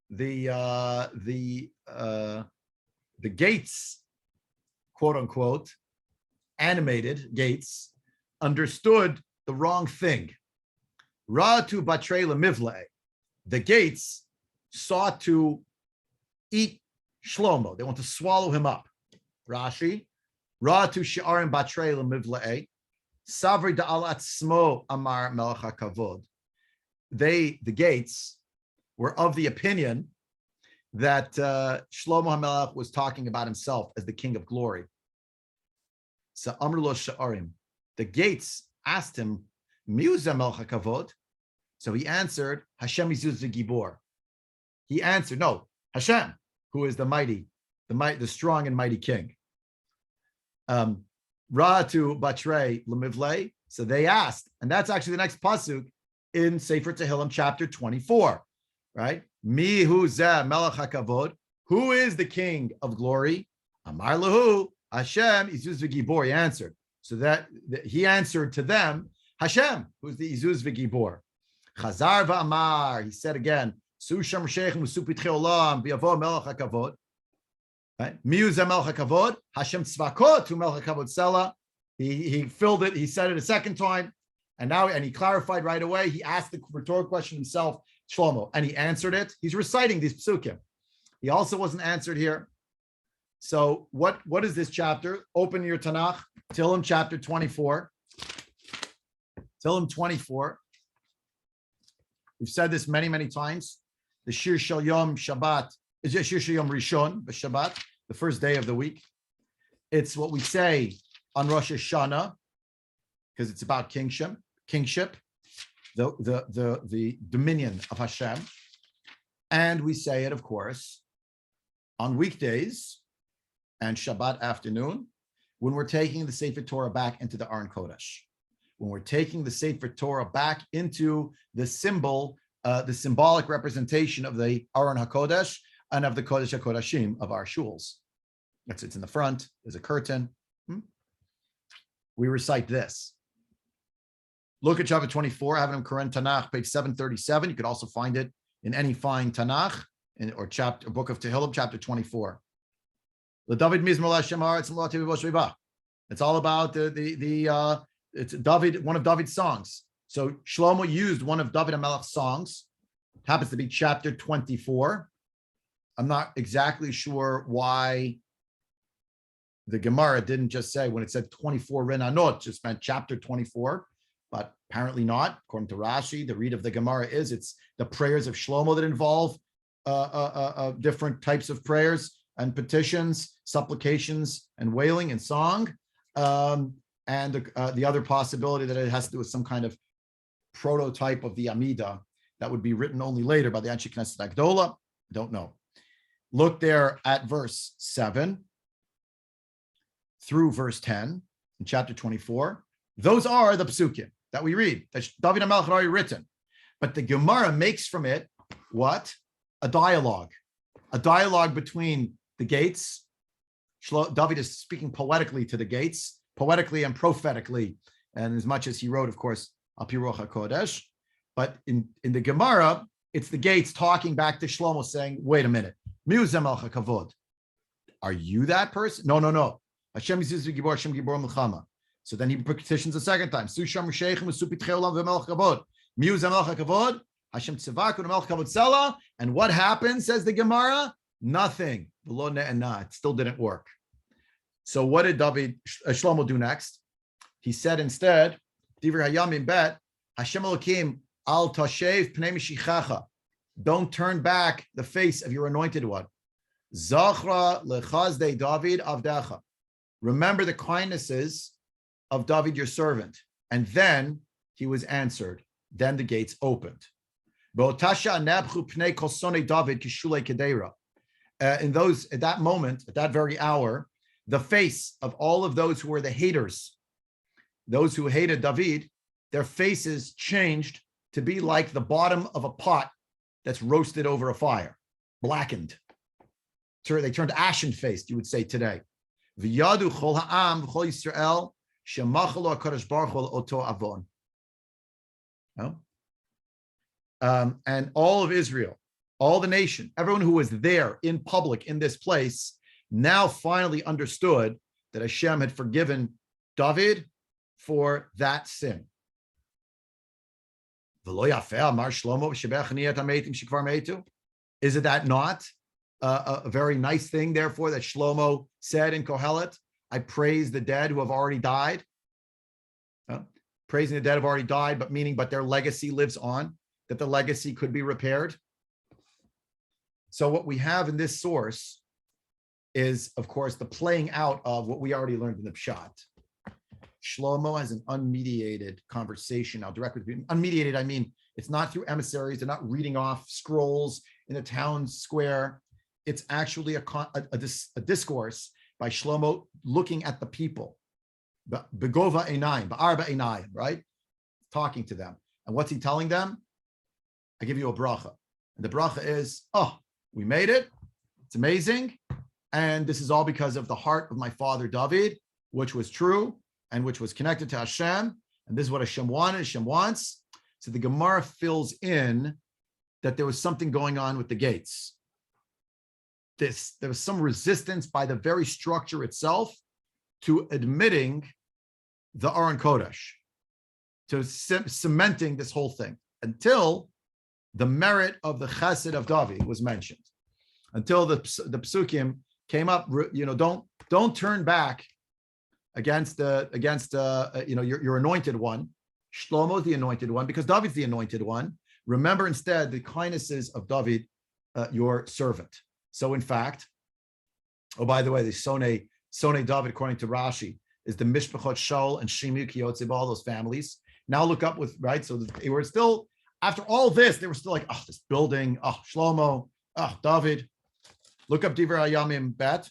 A: the the gates, quote unquote, animated gates, understood the wrong thing. Ra'atu batre lemivle. The gates sought to eat Shlomo. They want to swallow him up. Rashi. Ra'atu she'arim batre lemivle. Savri da'alat smo amar melech hakavod. The gates, were of the opinion that Shlomo HaMelech was talking about himself as the king of glory. So Amr lo she'arim. The gates asked him, Miuza melech hakavod. So he answered, Hashem Yizuz Gibor. He answered, no, Hashem, who is the mighty, the strong and mighty king. Ra'atu batre lemivle. So they asked, and that's actually the next pasuk in Sefer Tehillim chapter 24, right? Mi hu zeh melech hakavod. Who is the king of glory? Amar lahu Hashem Izuz v'Gibor. He answered. So that he answered to them, Hashem, who's the Izuz v'Gibor. Chazar v'amar. He said again, Su sham sheichem u'supitchei olam v'yavo melech hakavod. Right? Mi hu zeh melech hakavod. Hashem tzvakot hu melech hakavod sela. He filled it. He said it a second time. And he clarified right away. He asked the rhetorical question himself, Shlomo, and he answered it. He's reciting these psukim. He also wasn't answered here. So what is this chapter? Open your Tanakh, Tehillim chapter 24. Tehillim 24. We've said this many, many times. The Shir Shel Yom Shabbat is Shir Shel Yom Rishon, the Shabbat, the first day of the week. It's what we say on Rosh Hashanah, because it's about kingship, the dominion of Hashem. And we say it, of course, on weekdays and Shabbat afternoon, when we're taking the Sefer Torah back into the Aron Kodesh, when we're taking the Sefer Torah back into the symbolic representation of the Aron HaKodesh and of the Kodesh HaKodashim of our shuls. It's in the front, there's a curtain. We recite this. Look at chapter 24. I have it in Koren Tanakh, page 737. You could also find it in any fine Tanakh or book of Tehillim, chapter 24. It's all about it's David, one of David's songs. So Shlomo used one of David HaMelech's songs. It happens to be chapter 24. I'm not exactly sure why the Gemara didn't just say, when it said 24 Renanot, just meant chapter 24. But apparently not. According to Rashi, the read of the Gemara is it's the prayers of Shlomo that involve different types of prayers and petitions, supplications, and wailing and song. And the other possibility that it has to do with some kind of prototype of the Amida that would be written only later by the Anshe Knesset Agdola. Don't know. Look there at verse 7 through verse 10 in chapter 24. Those are the psukim that we read, that David HaMelech had already written. But the Gemara makes from it what? A dialogue between the gates. David is speaking poetically to the gates, poetically and prophetically, and as much as he wrote, of course, Al Pi Ruach HaKodesh. But in the Gemara, it's the gates talking back to Shlomo saying, wait a minute, Miuzeh Melech HaKavod. Are you that person? No. Hashem Yizuz v'Gibor, Hashem Gibor Melchama. So then he petitions a second time. Susham Sheichem Supitchei Olam v'Melech Kavod. Miuzeh Melech HaKavod. Hashem Tzivak v'Melech Kavod Sela. And what happened, says the Gemara? Nothing. It still didn't work. So what did Shlomo do next? He said instead, Divrei Hayamim Bet, Hashem Elokim al tashev pnei mishichacha. Don't turn back the face of your anointed one. Zachra lechazdei David avdecha. Remember the kindnesses of David, your servant. And then he was answered. Then the gates opened. At that moment, at that very hour, the face of all of those who were the haters, those who hated David, their faces changed to be like the bottom of a pot that's roasted over a fire, blackened. So they turned ashen-faced, you would say today. V'yadu chol ha'am v'chol Yisrael shemachalo HaKadosh Baruch Hu oto avon. And all of Israel, all the nation, everyone who was there in public in this place, now finally understood that Hashem had forgiven David for that sin. Is it that not a very nice thing, therefore, that Shlomo said in Kohelet, I praise the dead who have already died? Praising the dead who have already died, but their legacy lives on, that the legacy could be repaired. So what we have in this source is, of course, the playing out of what we already learned in the Pshat. Shlomo has an unmediated conversation now, directly with people. Unmediated, I mean, it's not through emissaries. They're not reading off scrolls in the town square. It's actually a discourse by Shlomo looking at the people. Begova einayim, ba'arba einayim, right? Talking to them. And what's he telling them? I give you a bracha. And the bracha is, oh, we made it. It's amazing. And this is all because of the heart of my father David, which was true and which was connected to Hashem. And this is what Hashem wanted, Hashem wants. So the Gemara fills in that there was something going on with the gates. There was some resistance by the very structure itself to admitting the Aron Kodesh, to cementing this whole thing, until the merit of the Chesed of David was mentioned, until the Psukim came up. Don't turn back against your anointed one. Shlomo is the anointed one because David's the anointed one. Remember instead the kindnesses of David, your servant. So in fact, oh, by the way, the Sonei David, according to Rashi, is the Mishpachot Shaul and Shimi Kiyotzib, all those families. Now look up with, right? So they were still, after all this, they were still like, oh, this building, oh, Shlomo, oh, David. Look up Divrei Hayamim Bet,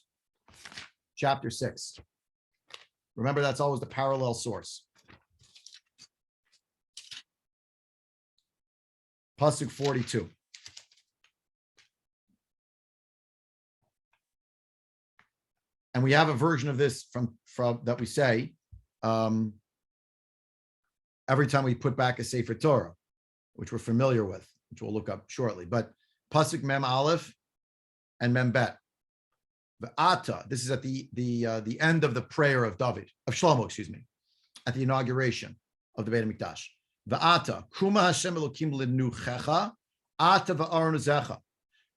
A: chapter 6. Remember, that's always the parallel source. Pasuk 42. And we have a version of this from that we say every time we put back a Sefer Torah, which we're familiar with, which we'll look up shortly. But Pasuk Mem Alef and Mem Bet. The Ata, this is at the end of the prayer of David, of Shlomo, excuse me, at the inauguration of the Beit HaMikdash. The Ata, Kuma Hashem Elokim Linuchecha, Ata va'Aaron Zecha,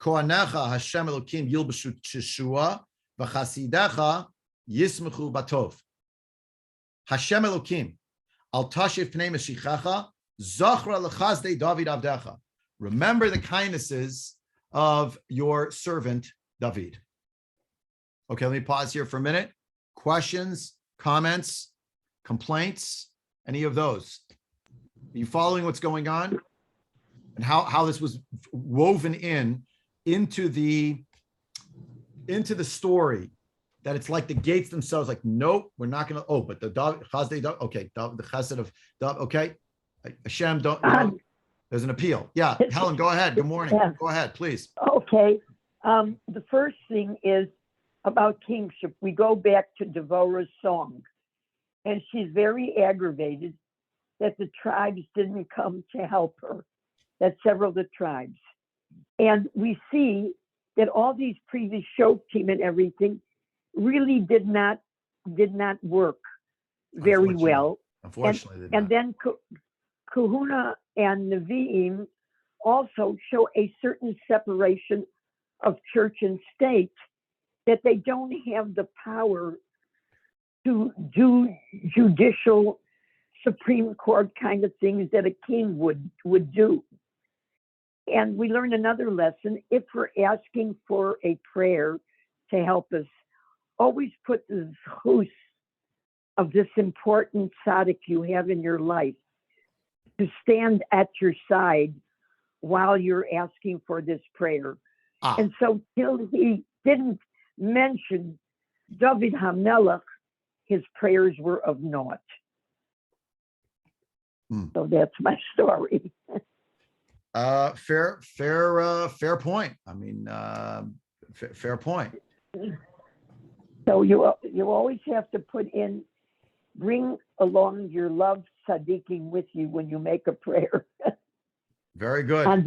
A: Kohanecha Hashem Elokim Yilbashu Teshua, V'chasidecha Yismechu Batov. Hashem Elokim, Al Tashiv Pnei Meshichecha, Zachra Lechazdei David Avdecha. Remember the kindnesses of your servant David. Okay, let me pause here for a minute. Questions, comments, complaints, any of those? Are you following what's going on? And how this was woven into the story, that it's like the gates themselves, like, nope, we're not going to, oh, but the Chazdei, okay, the Chesed of, okay, Hashem, there's an appeal. Yeah, Helen, go ahead. Good morning. Yeah. Go ahead, please.
E: Okay. The first thing is about kingship. We go back to Devorah's song, and she's very aggravated that the tribes didn't come to help her, that several of the tribes. And we see that all these previous Shoftim and everything really did not work very well.
A: Unfortunately,
E: and then Kahuna and Nevi'im also show a certain separation of church and state, that they don't have the power to do judicial Supreme Court kind of things that a king would do. And we learn another lesson. If we're asking for a prayer to help us, always put the zchus of this important tzaddik you have in your life to stand at your side while you're asking for this prayer. And so till he didn't mention David HaMelech, his prayers were of naught. So that's my story.
A: Fair point. I mean, fair point.
E: So you always have to bring along your love tzaddikim with you when you make a prayer.
A: Very good.
E: And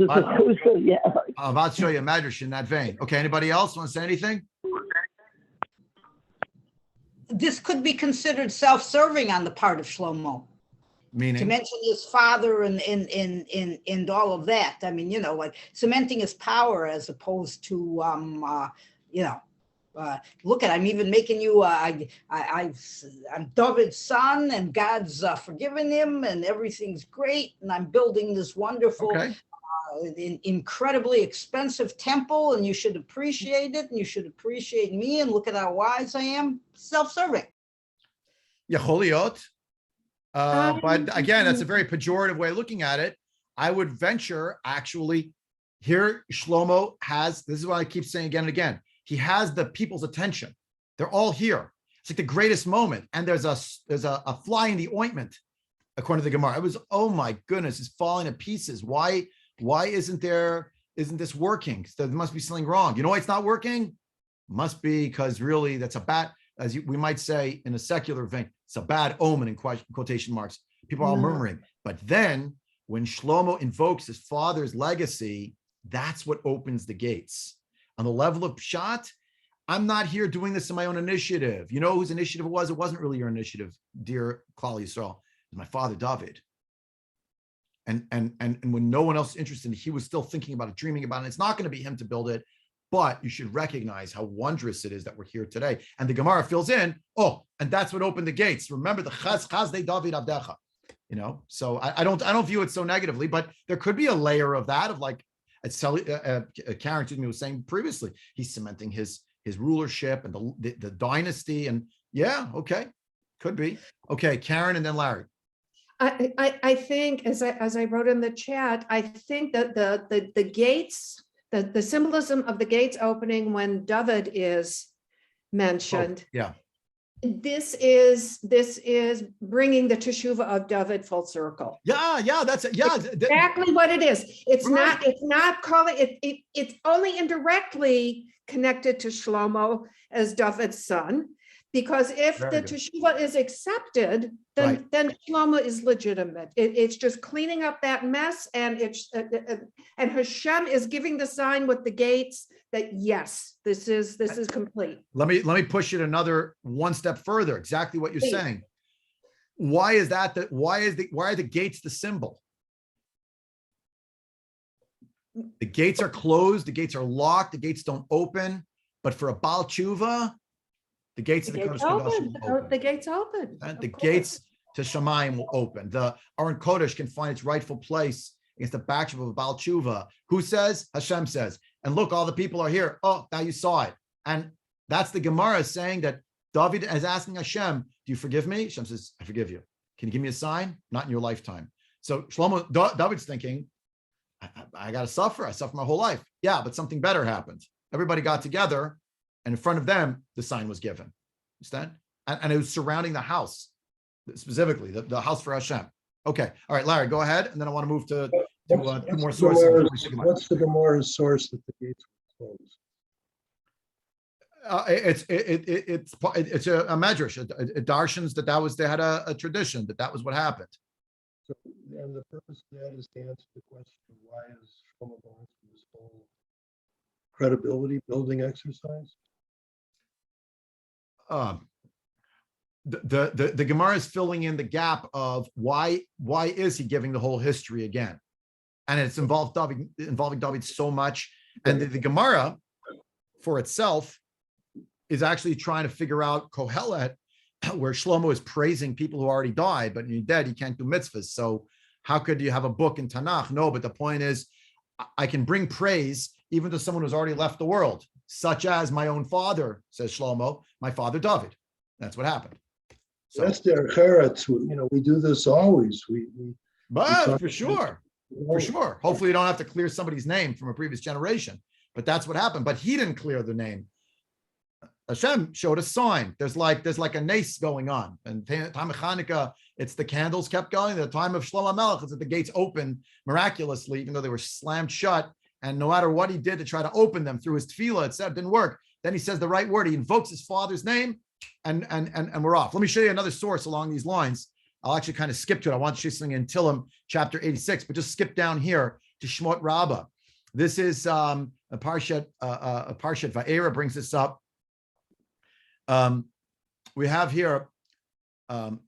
A: yeah. I'm about to show you a medrash in that vein. Okay, anybody else want to say anything?
C: this could be considered self-serving on the part of Shlomo. To
A: Meaning,
C: mention his father and all of that. I mean, like cementing his power as opposed to, look at, I'm even making you, I'm David's son and God's forgiven him and everything's great. And I'm building this wonderful,
A: okay.
C: incredibly expensive temple, and you should appreciate it, and you should appreciate me, and look at how wise I am. Self-serving.
A: Yacholiot. But again, that's a very pejorative way of looking at it. I would venture, actually, here Shlomo has, this is what I keep saying again and again, he has the people's attention. They're all here. It's like the greatest moment. And there's a fly in the ointment, according to the Gemara. It was, oh my goodness, it's falling to pieces. Why isn't this working? There must be something wrong. You know why it's not working? Must be because really that's a bad, we might say in a secular vein, it's a bad omen in quotation marks. People are all murmuring. But then when Shlomo invokes his father's legacy, that's what opens the gates. On the level of Pshat, I'm not here doing this in my own initiative. You know whose initiative it was? It wasn't really your initiative, dear Klal Yisrael. It was my father, David. And when no one else is interested, he was still thinking about it, dreaming about it. It's not going to be him to build it, but you should recognize how wondrous it is that we're here today. And the Gemara fills in, and that's what opened the gates. Remember the Chaz de David Abdecha. So I don't view it so negatively, but there could be a layer of that, of like, Karen was saying previously, he's cementing his rulership and the dynasty, and could be. Okay, Karen and then Larry.
B: I think, as I wrote in the chat, I think that the gates, the symbolism of the gates opening when David is mentioned. This is bringing the teshuvah of David full circle.
A: That's it.
B: Exactly what it is. It's
A: right.
B: not calling it. It's only indirectly connected to Shlomo as David's son, because if the teshuvah is accepted, then Shlomo is legitimate. It's just cleaning up that mess, and and Hashem is giving the sign with the gates that yes, this is complete.
A: Let me push it another one step further. Exactly what you're saying. Why is that? Why are the gates the symbol? The gates are closed. The gates are locked. The gates don't open. But for a Baal Tshuva, the gates of the Kodesh
B: open.
A: will open.
B: The gates open.
A: And the gates to Shemayim will open. The Aron Kodesh can find its rightful place against the backdrop of a Baal Tshuva. Who says? Hashem says. And look, all the people are here. Oh, now you saw it. And that's the Gemara saying that David is asking Hashem, do you forgive me? Hashem says, I forgive you. Can you give me a sign? Not in your lifetime. So David's thinking, I got to suffer. I suffer my whole life. Yeah, but something better happened. Everybody got together, and in front of them, the sign was given. Understand? And it was surrounding the house, specifically the house for Hashem. Okay. All right, Larry, go ahead. And then I want to move to two more sources.
D: What's the Gemara's source that the gates were closed?
A: It's a medrash. It darshans that they had a tradition that was what happened.
D: So, and the purpose of that is to answer the question of why is Shlomo going through this whole credibility building exercise?
A: The Gemara is filling in the gap of why is he giving the whole history again, and it's involving David so much, and the Gemara for itself is actually trying to figure out Kohelet, where Shlomo is praising people who already died, but when you're dead, you can't do mitzvahs. So how could you have a book in Tanakh? No, but the point is, I can bring praise even to someone who's already left the world, such as my own father, says Shlomo, my father David. That's what happened. So
D: that's their cheretz. We do this always.
A: But for sure. Hopefully you don't have to clear somebody's name from a previous generation, but that's what happened. But he didn't clear the name. Hashem showed a sign. There's like a nace going on. And time of Hanukkah, it's the candles kept going. The time of Shlomo Melech is that the gates opened miraculously, even though they were slammed shut. And no matter what he did to try to open them through his tefillah, it didn't work. Then he says the right word. He invokes his father's name, and we're off. Let me show you another source along these lines. I'll actually kind of skip to it. I want to show you something in Tillim, chapter 86, but just skip down here to Shmot Rabbah. This is a Parshat Va'era brings this up. we have here Sushar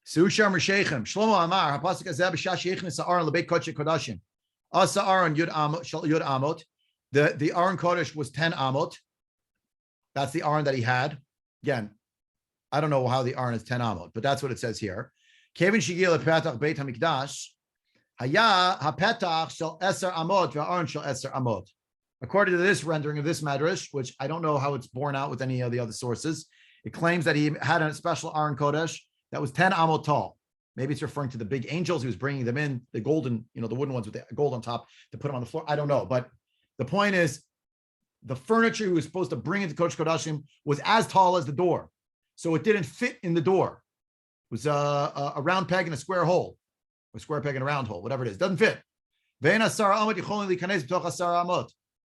A: Meshechem Shlomo Amar Hapasuk Azeh B'Shash Yichnis Aaron LeBeit Kodesh Kodashim Asa Aaron Yud Amot. The Aaron Kodesh was 10 Amot. That's the Aaron that he had. Again, I don't know how the Aaron is 10 Amot, but that's what it says here. Kevin Shigil Petach Beit Hamikdash Haya HaPetach Shel Eser Amot VaAaron Shel Eser Amot. According to this rendering of this Medrash, which I don't know how it's borne out with any of the other sources, it claims that he had a special Aaron Kodesh that was 10 Amot tall. Maybe it's referring to the big angels. He was bringing them in, the golden, the wooden ones with the gold on top to put them on the floor. I don't know. But the point is, the furniture he was supposed to bring into Kodesh Kodashim was as tall as the door. So it didn't fit in the door. It was a round peg and a square hole, or square peg and a round hole, whatever it is. It doesn't fit.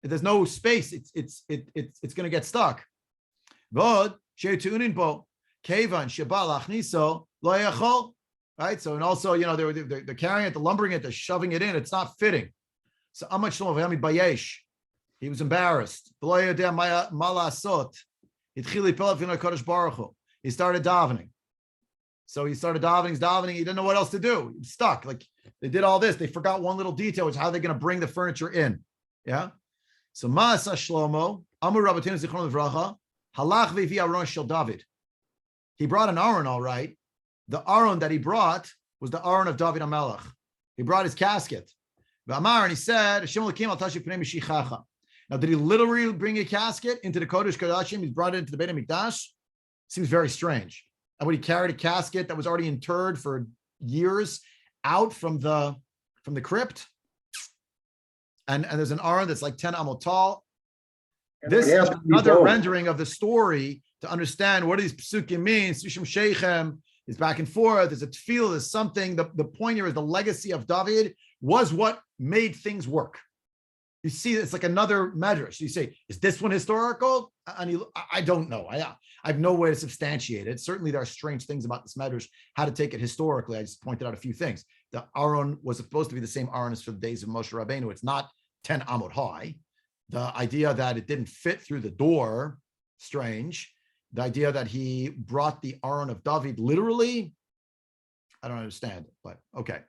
A: There's no space. It's going to get stuck. Right? So, and also, they're carrying it, they're lumbering it, they're shoving it in. It's not fitting. So, he was embarrassed. He started davening. So he started davening. He didn't know what else to do. He was stuck. Like, they did all this. They forgot one little detail, which is how they're going to bring the furniture in. Yeah. So Ma'asa Shlomo, Amur Rabbeinu Zichron Livracha, Halach Vevi Aron Shel David. He brought an Aron, all right. The Aron that he brought was the Aron of David HaMelech. He brought his casket. And he said, now, did he literally bring a casket into the Kodesh Kodashim? He brought it into the Beit HaMikdash? Seems very strange. And when he carried a casket that was already interred for years out from the crypt, and there's an Aron that's like 10 amot tall. This is another rendering of the story to understand what these psukim mean. Sushim Sheichem is back and forth. There's a tefillah, there's something. The point here is the legacy of David was what made things work. You see, it's like another medrash. You say, is this one historical? And I don't know. I have no way to substantiate it. Certainly, there are strange things about this medrash, how to take it historically. I just pointed out a few things. The Aron was supposed to be the same Aron as for the days of Moshe Rabbeinu. It's not 10 amot high. The idea that it didn't fit through the door, strange. The idea that he brought the Aron of David literally, I don't understand it, but okay.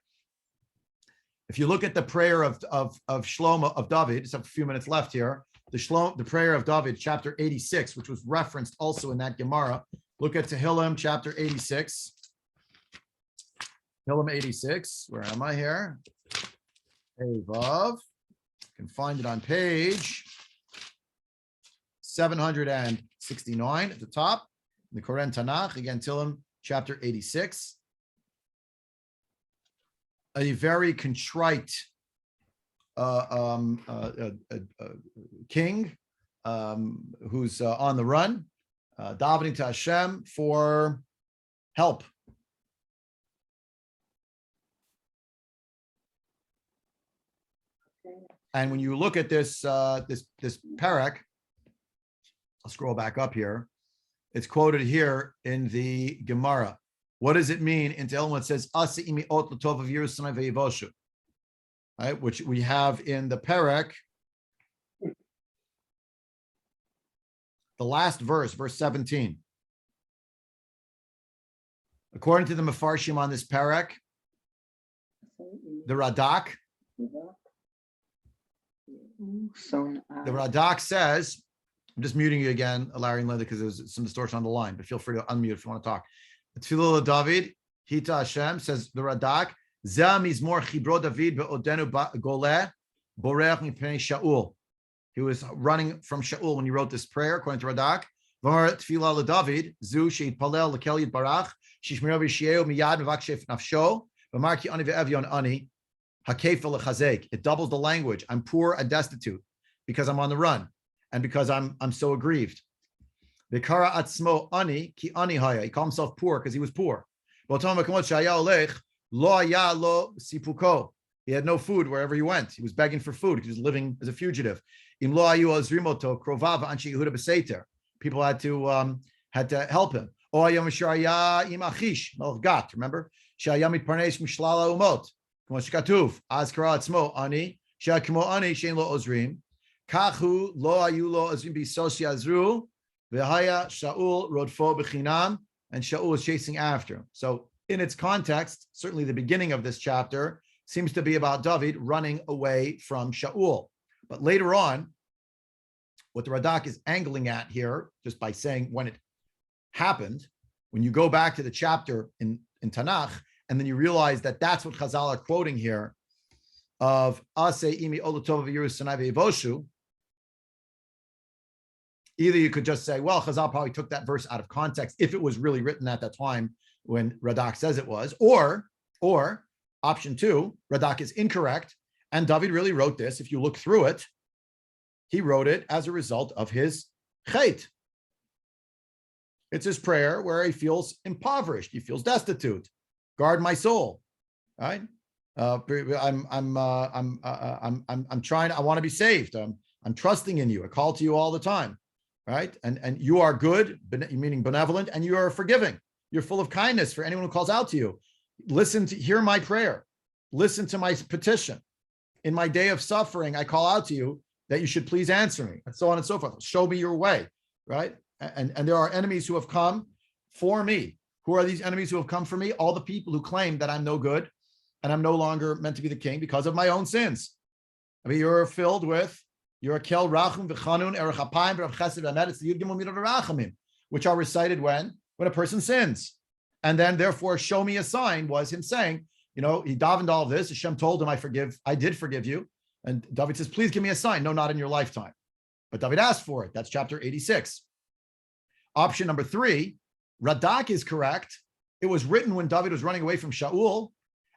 A: If you look at the prayer of Shlomo, of David, just have a few minutes left here, the prayer of David, chapter 86, which was referenced also in that Gemara. Look at Tehillim, chapter 86. Tehillim 86, where am I here? Vav. You can find it on page 769 at the top. In the Koren Tanakh, again, Tehillim, chapter 86. A very contrite king who's on the run, davening to Hashem for help. And when you look at this parak, I'll scroll back up here. It's quoted here in the Gemara. What does it mean in Tehillim? It says, "Asa imi ot l'tov of Yerushalayim ve'yivoshu," right? Which we have in the parak, the last verse, verse 17. According to the Mefarshim on this parak, the Radak says, I'm just muting you again, Larry and Linda, because there's some distortion on the line, but feel free to unmute if you want to talk. Tefillah David, Hita Hashem, says the Radak, Zeh mizmor chibro David be'odenu goleh borech mipnei Shaul. He was running from Shaul when he wrote this prayer, according to Radak. V'har Tefillah David, Zu sheitpalel lekel yitbarach, shishmerav yishyehu miyad mevakshef nafsho, v'mar ki ani ve'evyon ani, hakefel lechazek. It doubles the language. I'm poor and destitute because I'm on the run and because I'm so aggrieved. Vikara atzmo ani ki ani haya. He called himself poor because he was poor. He had no food wherever he went. He was begging for food because he was living as a fugitive. People had to help him. Remember? V'haya Shaul rodfo b'chinam, and Shaul is chasing after him. So in its context, certainly the beginning of this chapter seems to be about David running away from Shaul. But later on, what the Radak is angling at here, just by saying when it happened, when you go back to the chapter in Tanakh, and then you realize that that's what Chazal are quoting here of Aseh imi olutov v'yirusanav v'yivoshu. Either you could just say, well, Chazal probably took that verse out of context if it was really written at that time when Radak says it was, or option two, Radak is incorrect, and David really wrote this. If you look through it, he wrote it as a result of his chait. It's his prayer where he feels impoverished, he feels destitute. Guard my soul, right? I'm trying. I want to be saved. I'm trusting in you. I call to you all the time, right? And you are good, meaning benevolent, and you are forgiving. You're full of kindness for anyone who calls out to you. Hear my prayer. Listen to my petition. In my day of suffering, I call out to you that you should please answer me, and so on and so forth. Show me your way, right? And there are enemies who have come for me. Who are these enemies who have come for me? All the people who claim that I'm no good and I'm no longer meant to be the king because of my own sins. I mean, you're filled with, you're a kel rachum v'chanun erech hapayim v'rav chesed v'amet. It's the yud gimel midot rachamim, which are recited when a person sins. And then therefore, show me a sign was him saying, he davened all of this. Hashem told him, I did forgive you. And David says, please give me a sign. No, not in your lifetime. But David asked for it. That's chapter 86. Option number 3, Radak is correct. It was written when David was running away from Shaul,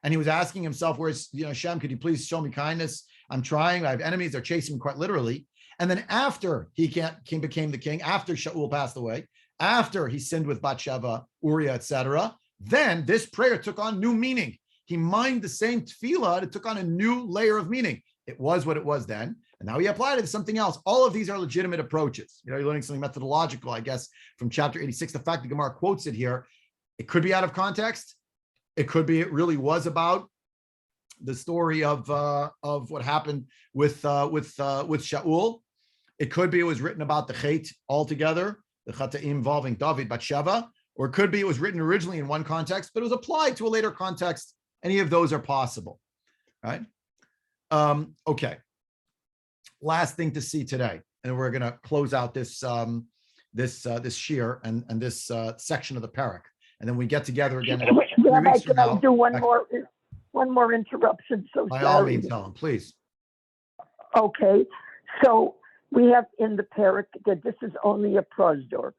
A: and he was asking himself, where's, Hashem, could you please show me kindness? I'm trying. I have enemies. They're chasing me quite literally. And then after he became the king, after Shaul passed away, after he sinned with Bathsheba, Uriah, etc., then this prayer took on new meaning. He mined the same tefillah. It took on a new layer of meaning. It was what it was then. And now he applied it to something else. All of these are legitimate approaches. You're learning something methodological, I guess, from chapter 86. The fact that Gemara quotes it here, it could be out of context. It could be it really was about the story of what happened with Shaul. It could be it was written about the chait altogether, the chata'im involving David Bathsheba, or it could be it was written originally in one context, but it was applied to a later context. Any of those are possible, right? Okay. Last thing to see today, and we're going to close out this this shir and this section of the parak, and then we get together again.
E: Can I do one more interruption? So
A: by
E: sorry.
A: all means, Helen, please.
E: Okay, so we have in the parak that this is only a prosdor.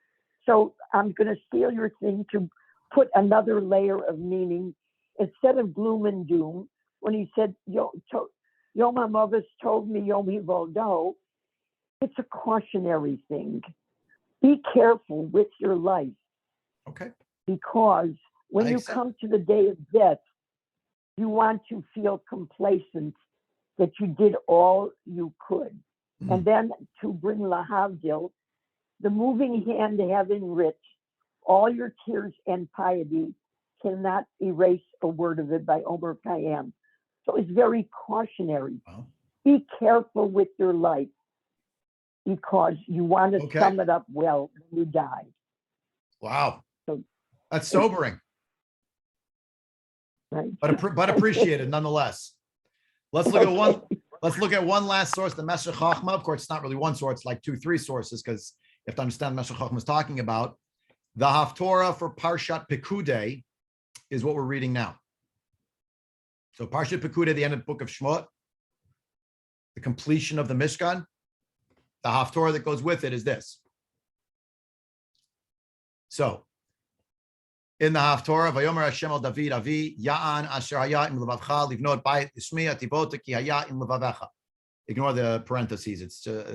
E: So I'm going to steal your thing to put another layer of meaning. Instead of gloom and doom, when he said, Yom HaMavis told me Yom Hivoldo, it's a cautionary thing. Be careful with your life.
A: Okay.
E: Because when you come to the day of death, you want to feel complacent that you did all you could. Mm. And then to bring lahavdil, the moving hand have enriched, all your tears and piety cannot erase a word of it by Omer Khayyam. So it's very cautionary. Wow. Be careful with your life because you want to sum it up well when you die.
A: Wow. So that's sobering.
E: Right.
A: But appreciated nonetheless. Let's look at one last source, the Meshech Chochmah. Of course, it's not really one source, it's like 2-3 sources, because you have to understand Meshech Chochmah is talking about. The Haftorah for Parshat Pekudei is what we're reading now. So Parshat Pekudei, the end of the book of Shemot, the completion of the Mishkan, the Haftorah that goes with it is this. So, in the Haftorah, Vayomer Hashem al David Avi, Ya'an Asher Haya im Levavcha, Livnot Bayit Ishmi Ativota Ki Haya im Levavecha. Ignore the parentheses. It's it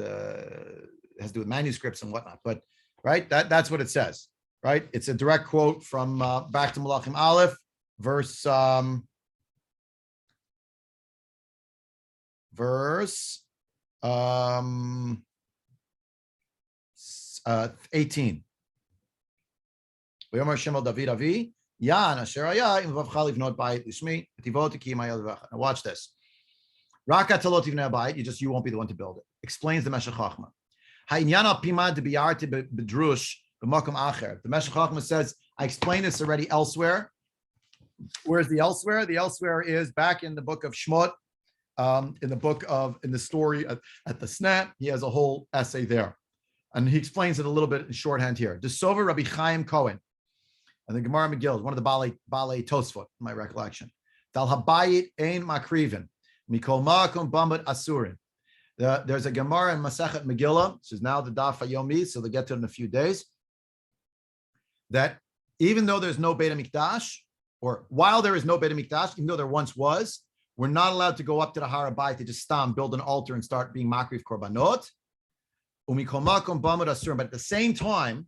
A: has to do with manuscripts and whatnot. But right, that's what it says. Right, it's a direct quote from back to Melachim Alef, verse 18. Now watch this. You won't be the one to build it. Explains the Meshech Chochmah. Ha'inyana pima de biyarti bedrush b'makom acher. The Meshech Chochmah says, I explained this already elsewhere. Where's the elsewhere? The elsewhere is back in the book of Shmot, in the story at the Snat. He has a whole essay there. And he explains it a little bit in shorthand here. Desover Rabbi Chaim Cohen, and the Gemara Megillah, one of the Balei Tosfot, in my recollection. Dal habayit ein makrivin, mikol makom bambat asurin. There's a Gemara in Masechet Megillah, which is now the Daf Yomi, so they'll get to it in a few days, that even though there's no Beit HaMikdash, or while there is no Beit HaMikdash, even though there once was, we're not allowed to go up to the Har HaBayit to just build an altar and start being makriv korbanot. But at the same time,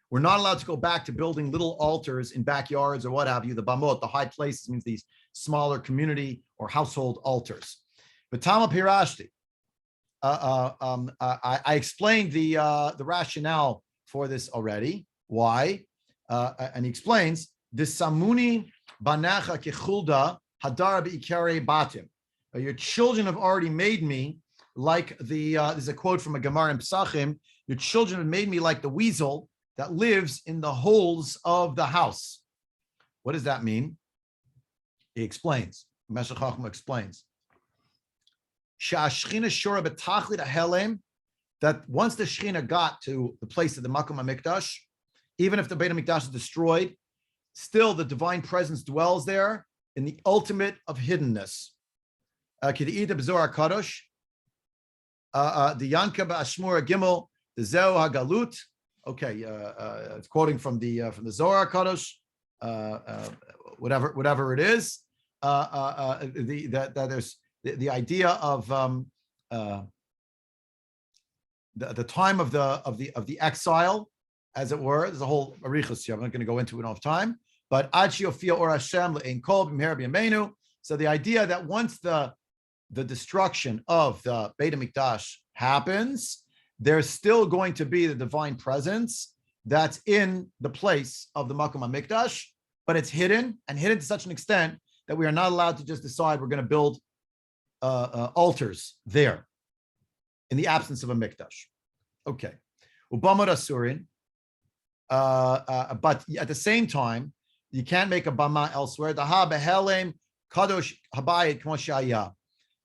A: we're not allowed to go back to building little altars in backyards or what have you. The bamot, the high places, means these smaller community or household altars. But Tama Pirashti, I explained the rationale for this already. Why? And he explains this samuni banacha kechulda hadar beikare batim. Your children have already made me like there's a quote from a Gemara in Pesachim. Your children have made me like the weasel that lives in the holes of the house. What does that mean? He explains. Meshech Chochmah explains. That once the Shechina got to the place of the Makom HaMikdash, even if the Beit HaMikdash is destroyed, still the divine presence dwells there in the ultimate of hiddenness. K'de'ita b'Zohar HaKadosh, the Yanka b'Ashmur Gimel, the Zeo HaGalut. Okay, it's quoting from the Zohar HaKadosh, whatever it is. There's the idea of the time of the exile, as it were. There's a whole arichos here. I'm not going to go into it all the time. But Ad She'ofiya Or Hashem Le'ein Kol B'Meher B'Yameinu. So the idea that once the destruction of the Beit HaMikdash happens, there's still going to be the divine presence that's in the place of the Makom HaMikdash, but it's hidden to such an extent that we are not allowed to just decide we're going to build altars there in the absence of a Mikdash. Okay. Ubamot Asurin. But at the same time, you can't make a Bama elsewhere. The Ha Behelem Kadosh Habayit Kmoshaya.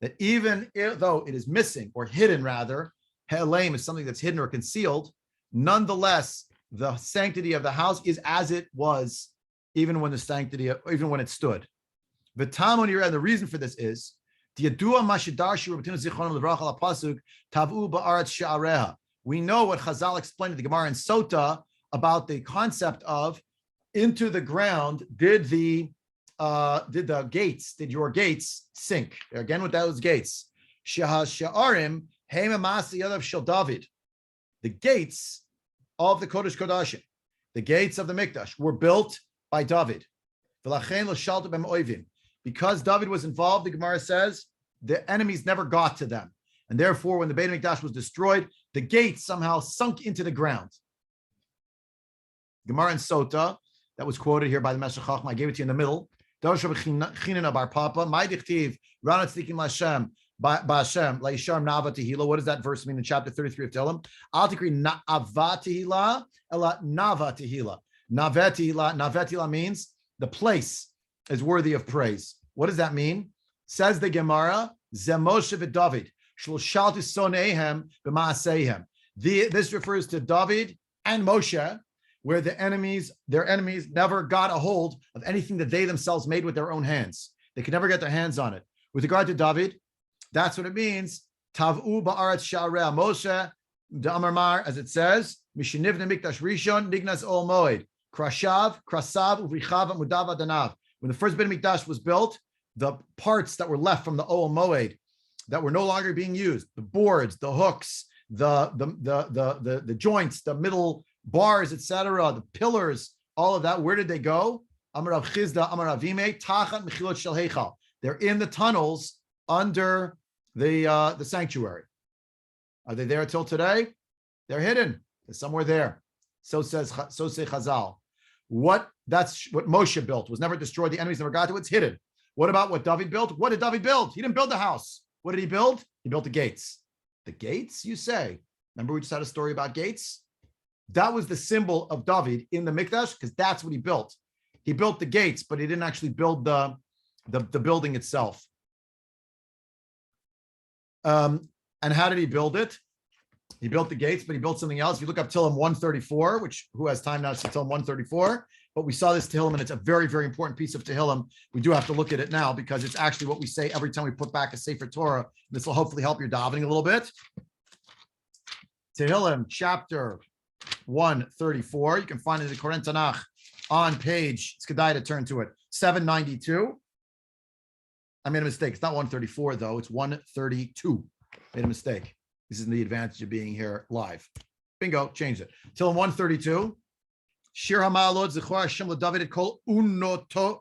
A: That even though it is missing or hidden, rather, Helem is something that's hidden or concealed, nonetheless, the sanctity of the house is as it was, even when it stood. And the reason for this is we know what Chazal explained in the Gemara in Sota about the concept of into the ground did your gates sink? Again, with those gates. Sha'arim Shel David. The gates of the Kodesh Kodashim, the gates of the Mikdash, were built by David. Because David was involved, the Gemara says, the enemies never got to them. And therefore, when the Beit HaMikdash was destroyed, the gates somehow sunk into the ground. Gemara in Sota, that was quoted here by the Meshech Chochmah. I gave it to you in the middle. What does that verse mean in chapter 33 of Tehillim? Al tikri na'ava tehillah, ela nava tehillah. Navet tehillah means the place is worthy of praise. What does that mean? Says the Gemara, Zemoshe v'David, shalshaltu sonehem b'ma'aseihem. This refers to David and Moshe, where their enemies never got a hold of anything that they themselves made with their own hands. They could never get their hands on it. With regard to David, that's what it means. Tav'u ba'aretz sha'arei Moshe da'amarmar, as it says, mishenivne mikdash rishon nignas ol moed krasav uvrichav mudav adanav. When the first Beit HaMikdash was built, the parts that were left from the Ol Moed that were no longer being used, the boards, the hooks, the joints, the middle bars, etc., the pillars, all of that, where did they go? Amar Rav Chizda, Amar Avime, Tachat Mechilot Shel Heichal. They're in the tunnels under the sanctuary. Are they there until today? They're hidden. They're somewhere there. So say Chazal. That's what Moshe built. Was never destroyed. The enemies never got to it. It's hidden. What about what David built? What did David build? He didn't build the house. What did he build? He built the gates. The gates, you say? Remember we just had a story about gates? That was the symbol of David in the Mikdash because that's what he built. He built the gates, but he didn't actually build the building itself. And how did he build it? He built the gates, but he built something else. If you look up Tehillim 134, which who has time now to see Tehillim 134, but we saw this Tehillim, and it's a very, very important piece of Tehillim. We do have to look at it now because it's actually what we say every time we put back a Sefer Torah. This will hopefully help your davening a little bit. Tehillim chapter 134. You can find it in the Koren Tanakh on page, it's Kedai to turn to it, 792. I made a mistake. It's not 134, though. It's 132. Made a mistake. This is the advantage of being here live. Bingo, changed it. Till 132. Shir HaMa'alot Zechor Hashem LeDavid Kol Unoto.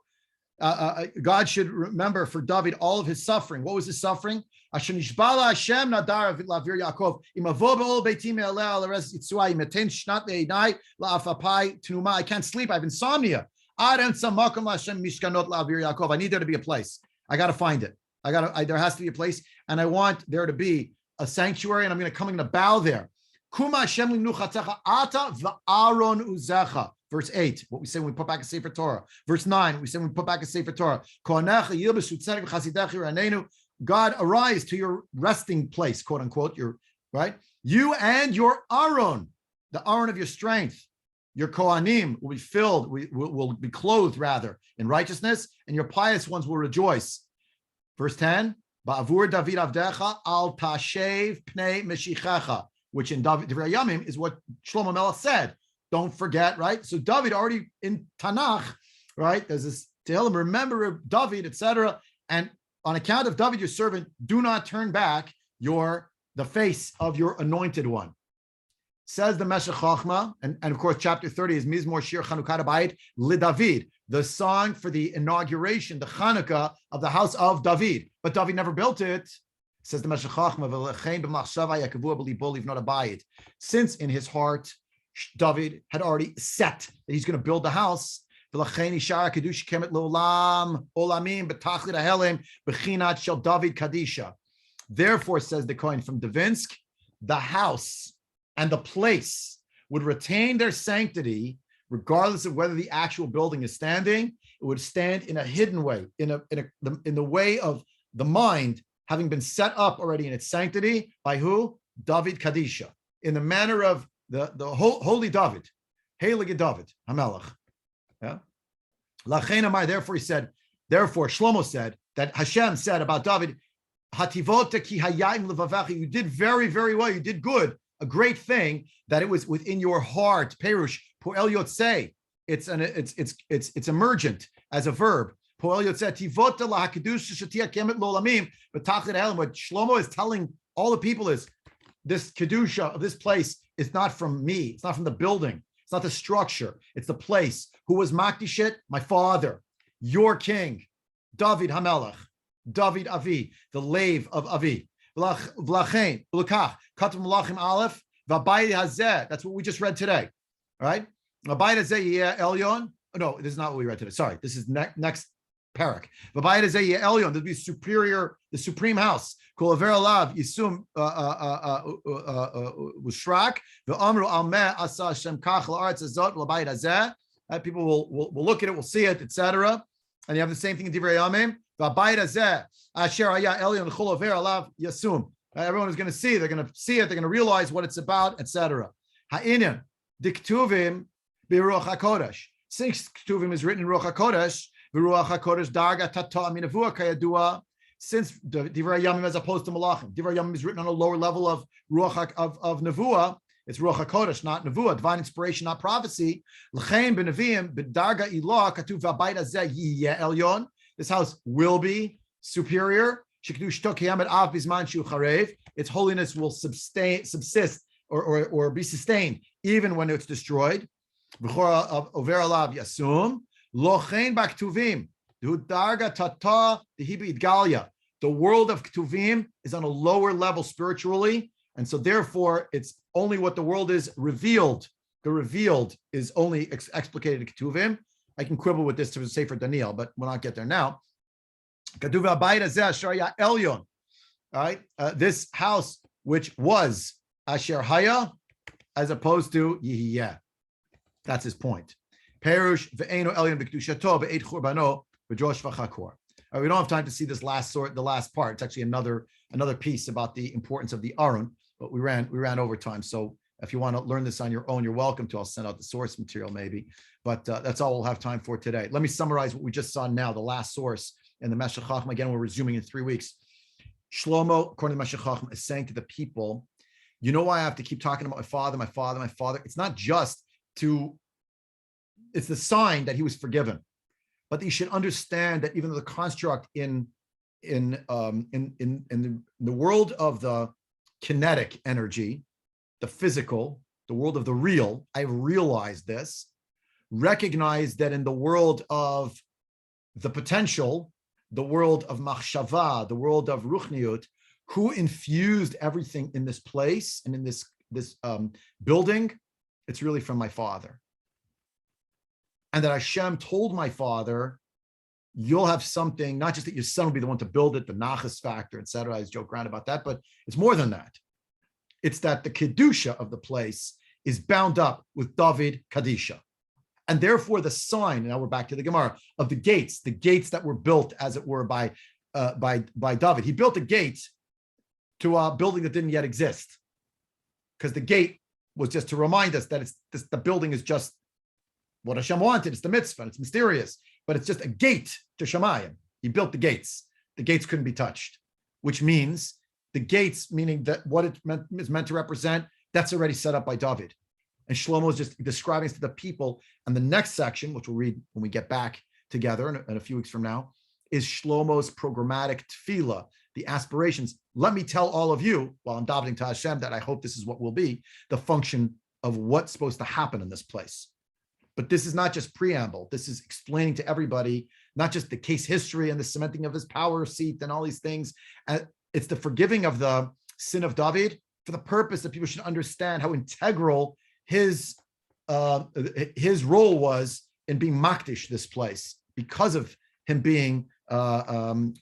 A: God should remember for David all of his suffering. What was his suffering? Asher nishbala Hashem nadar lavir Yaakov. Imavo be'ol beitim eleh al eretz Yitzua imetin shnat le'inai la'afapai tenuma. I can't sleep. I have insomnia. Ad ensa makom Hashem mishkanot lavir Yaakov. I need there to be a place. I got to find it. There has to be a place, and I want there to be a sanctuary, and I'm going to come and bow there. Kuma Hashem limnuchatecha ata va'aron uzecha. Verse 8, what we say when we put back a Sefer Torah. Verse 9, we say when we put back a Sefer Torah. God, arise to your resting place, quote unquote, your right. You and your Aaron, the Aaron of your strength, your Kohanim will be filled, will be clothed rather in righteousness, and your pious ones will rejoice. Verse 10, Ba'avur David Avdecha al tashev pnei meshichecha, which in Divrei Yamim is what Shlomo Melech said. Don't forget, right? So David already in Tanakh, right? There's this Tehillim, remember David, etc. And on account of David, your servant, do not turn back the face of your anointed one. Says the Meshech Chochma, and of course, chapter 30 is Mizmor Shir Chanukah Bayit LeDavid, the song for the inauguration, the Chanukah of the house of David. But David never built it. Says the Meshech Chochma, since in his heart, David had already set that he's going to build the house. Therefore, says the Kohen from Davinsk, the house and the place would retain their sanctity regardless of whether the actual building is standing. It would stand in a hidden way, in the way of the mind having been set up already in its sanctity by who? David Kadisha, in the manner of the holy David, Heilige David, Hamelach. Yeah. Lachein Amar, therefore Shlomo said that Hashem said about David, Hativota ki hayayim levavecha, you did very, very well, you did good, a great thing, that it was within your heart. Perush, poel yotzei, it's emergent as a verb. Poel yotzei, tivota lahakedusha shatia kemet lolamim, but tachlit elam, what Shlomo is telling all the people is, this kedusha of this place is not from me. It's not from the building. It's not the structure. It's the place. Who was Makdishit? My father, your king, David Hamelach, David Avi, the lave of Avi. V'lachein, v'lekach, katav Melachim Alef, v'abayit hazeh. That's what we just read today. All right? V'abayit hazeh yeh elyon. No, this is not what we read today. Sorry, this is next parak. V'abayit hazeh yeh elyon. There'll be superior, the supreme house. Kol aver alav yisum ushrak v'amru al meh asa Hashem kach la'aretz azot l'bayit hazeh. People will look at it, will see it, etc. And you have the same thing in Divrei Yamim. V'abayit hazeh asher haya elyon kol aver alav yasum. Everyone is going to see. They're going to see it. They're going to realize what it's about, etc. Ha'inim diktuvim b'ruach hakodesh. Since ktuvim is written in ruach hakodesh, v'ruach hakodesh darga tata minavua kayadua. Since Divrei Yamim as opposed to Melachim, Divrei Yamim is written on a lower level of ruach of nevuah. It's ruach hakodesh, not nevuah, divine inspiration, not prophecy. L'chein b'neviim b'darga ilah katuv v'abayit hazeh yiyeh elyon. This house will be superior. Shekdushto kiyamet av bizman shu charev. Its holiness will subsist or be sustained even when it's destroyed. V'chor over alav yasum. L'chein b'ktuvim. The world of Ketuvim is on a lower level spiritually, and so therefore it's only what the world is revealed. The revealed is only explicated in Ketuvim. I can quibble with this to say for Daniel, but we'll not get there now. All right, this house which was asher haya, as opposed to yihiyeh. That's his point. Perush ve'eno elyon b'kedushato be'eit churbano v'josh v'chakor. We don't have time to see this the last part. It's actually another piece about the importance of the Aron, but we ran over time. So if you want to learn this on your own, you're welcome to. I'll send out the source material maybe, but that's all we'll have time for today. Let me summarize what we just saw now, the last source in the Meshech Chacham. Again, we're resuming in 3 weeks. Shlomo, according to Meshech Chacham, is saying to the people, you know why I have to keep talking about my father, my father, my father? It's not just it's the sign that he was forgiven, but you should understand that even though the construct in the world of the kinetic energy, the physical, the world of the real, I've realized this, recognize that in the world of the potential, the world of machshava, the world of ruchniut, who infused everything in this place and in this building? It's really from my father. And that Hashem told my father, you'll have something, not just that your son will be the one to build it, the nachas factor, etc. I joke around about that, but it's more than that. It's that the kedusha of the place is bound up with David Kadisha. And therefore the sign, now we're back to the Gemara, of the gates that were built, as it were, by David. He built a gate to a building that didn't yet exist, because the gate was just to remind us that the building is just what Hashem wanted. It's the mitzvah. It's mysterious, but it's just a gate to Shemayim. He built the gates. The gates couldn't be touched, which means the gates, meaning that what it is meant to represent, that's already set up by David. And Shlomo is just describing to the people. And the next section, which we'll read when we get back together in a few weeks from now, is Shlomo's programmatic tefillah, the aspirations. Let me tell all of you, while I'm davening to Hashem, that I hope this is what will be the function of what's supposed to happen in this place. But this is not just preamble. This is explaining to everybody, not just the case history and the cementing of his power seat and all these things. It's the forgiving of the sin of David for the purpose that people should understand how integral his role was in being makdish this place, because of him being in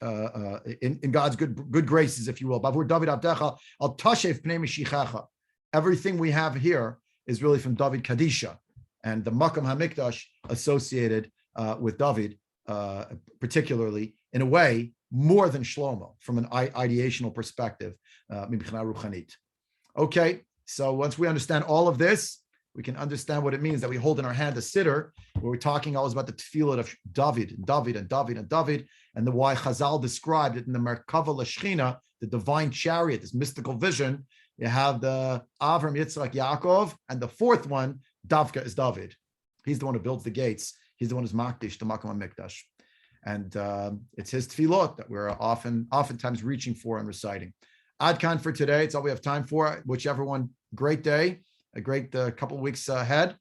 A: God's good graces, if you will. Bavur David Abdecha al Tashev Pnei Mishichecha. Everything we have here is really from David Kadisha and the Makam HaMikdash associated with David, particularly in a way more than Shlomo from an ideational perspective. Okay, so once we understand all of this, we can understand what it means that we hold in our hand a siddur, where we're talking always about the tefillah of David and David and David and David, and the why Chazal described it in the Merkava Lashchina, the divine chariot, this mystical vision. You have the Avram, Yitzchak, Yaakov, and the fourth one, Davka, is David. He's the one who builds the gates. He's the one who's makdish, the Makam HaMikdash. And it's his tefillot that we're oftentimes reaching for and reciting. Adkan for today. It's all we have time for. Whichever one, great day, a great couple of weeks ahead.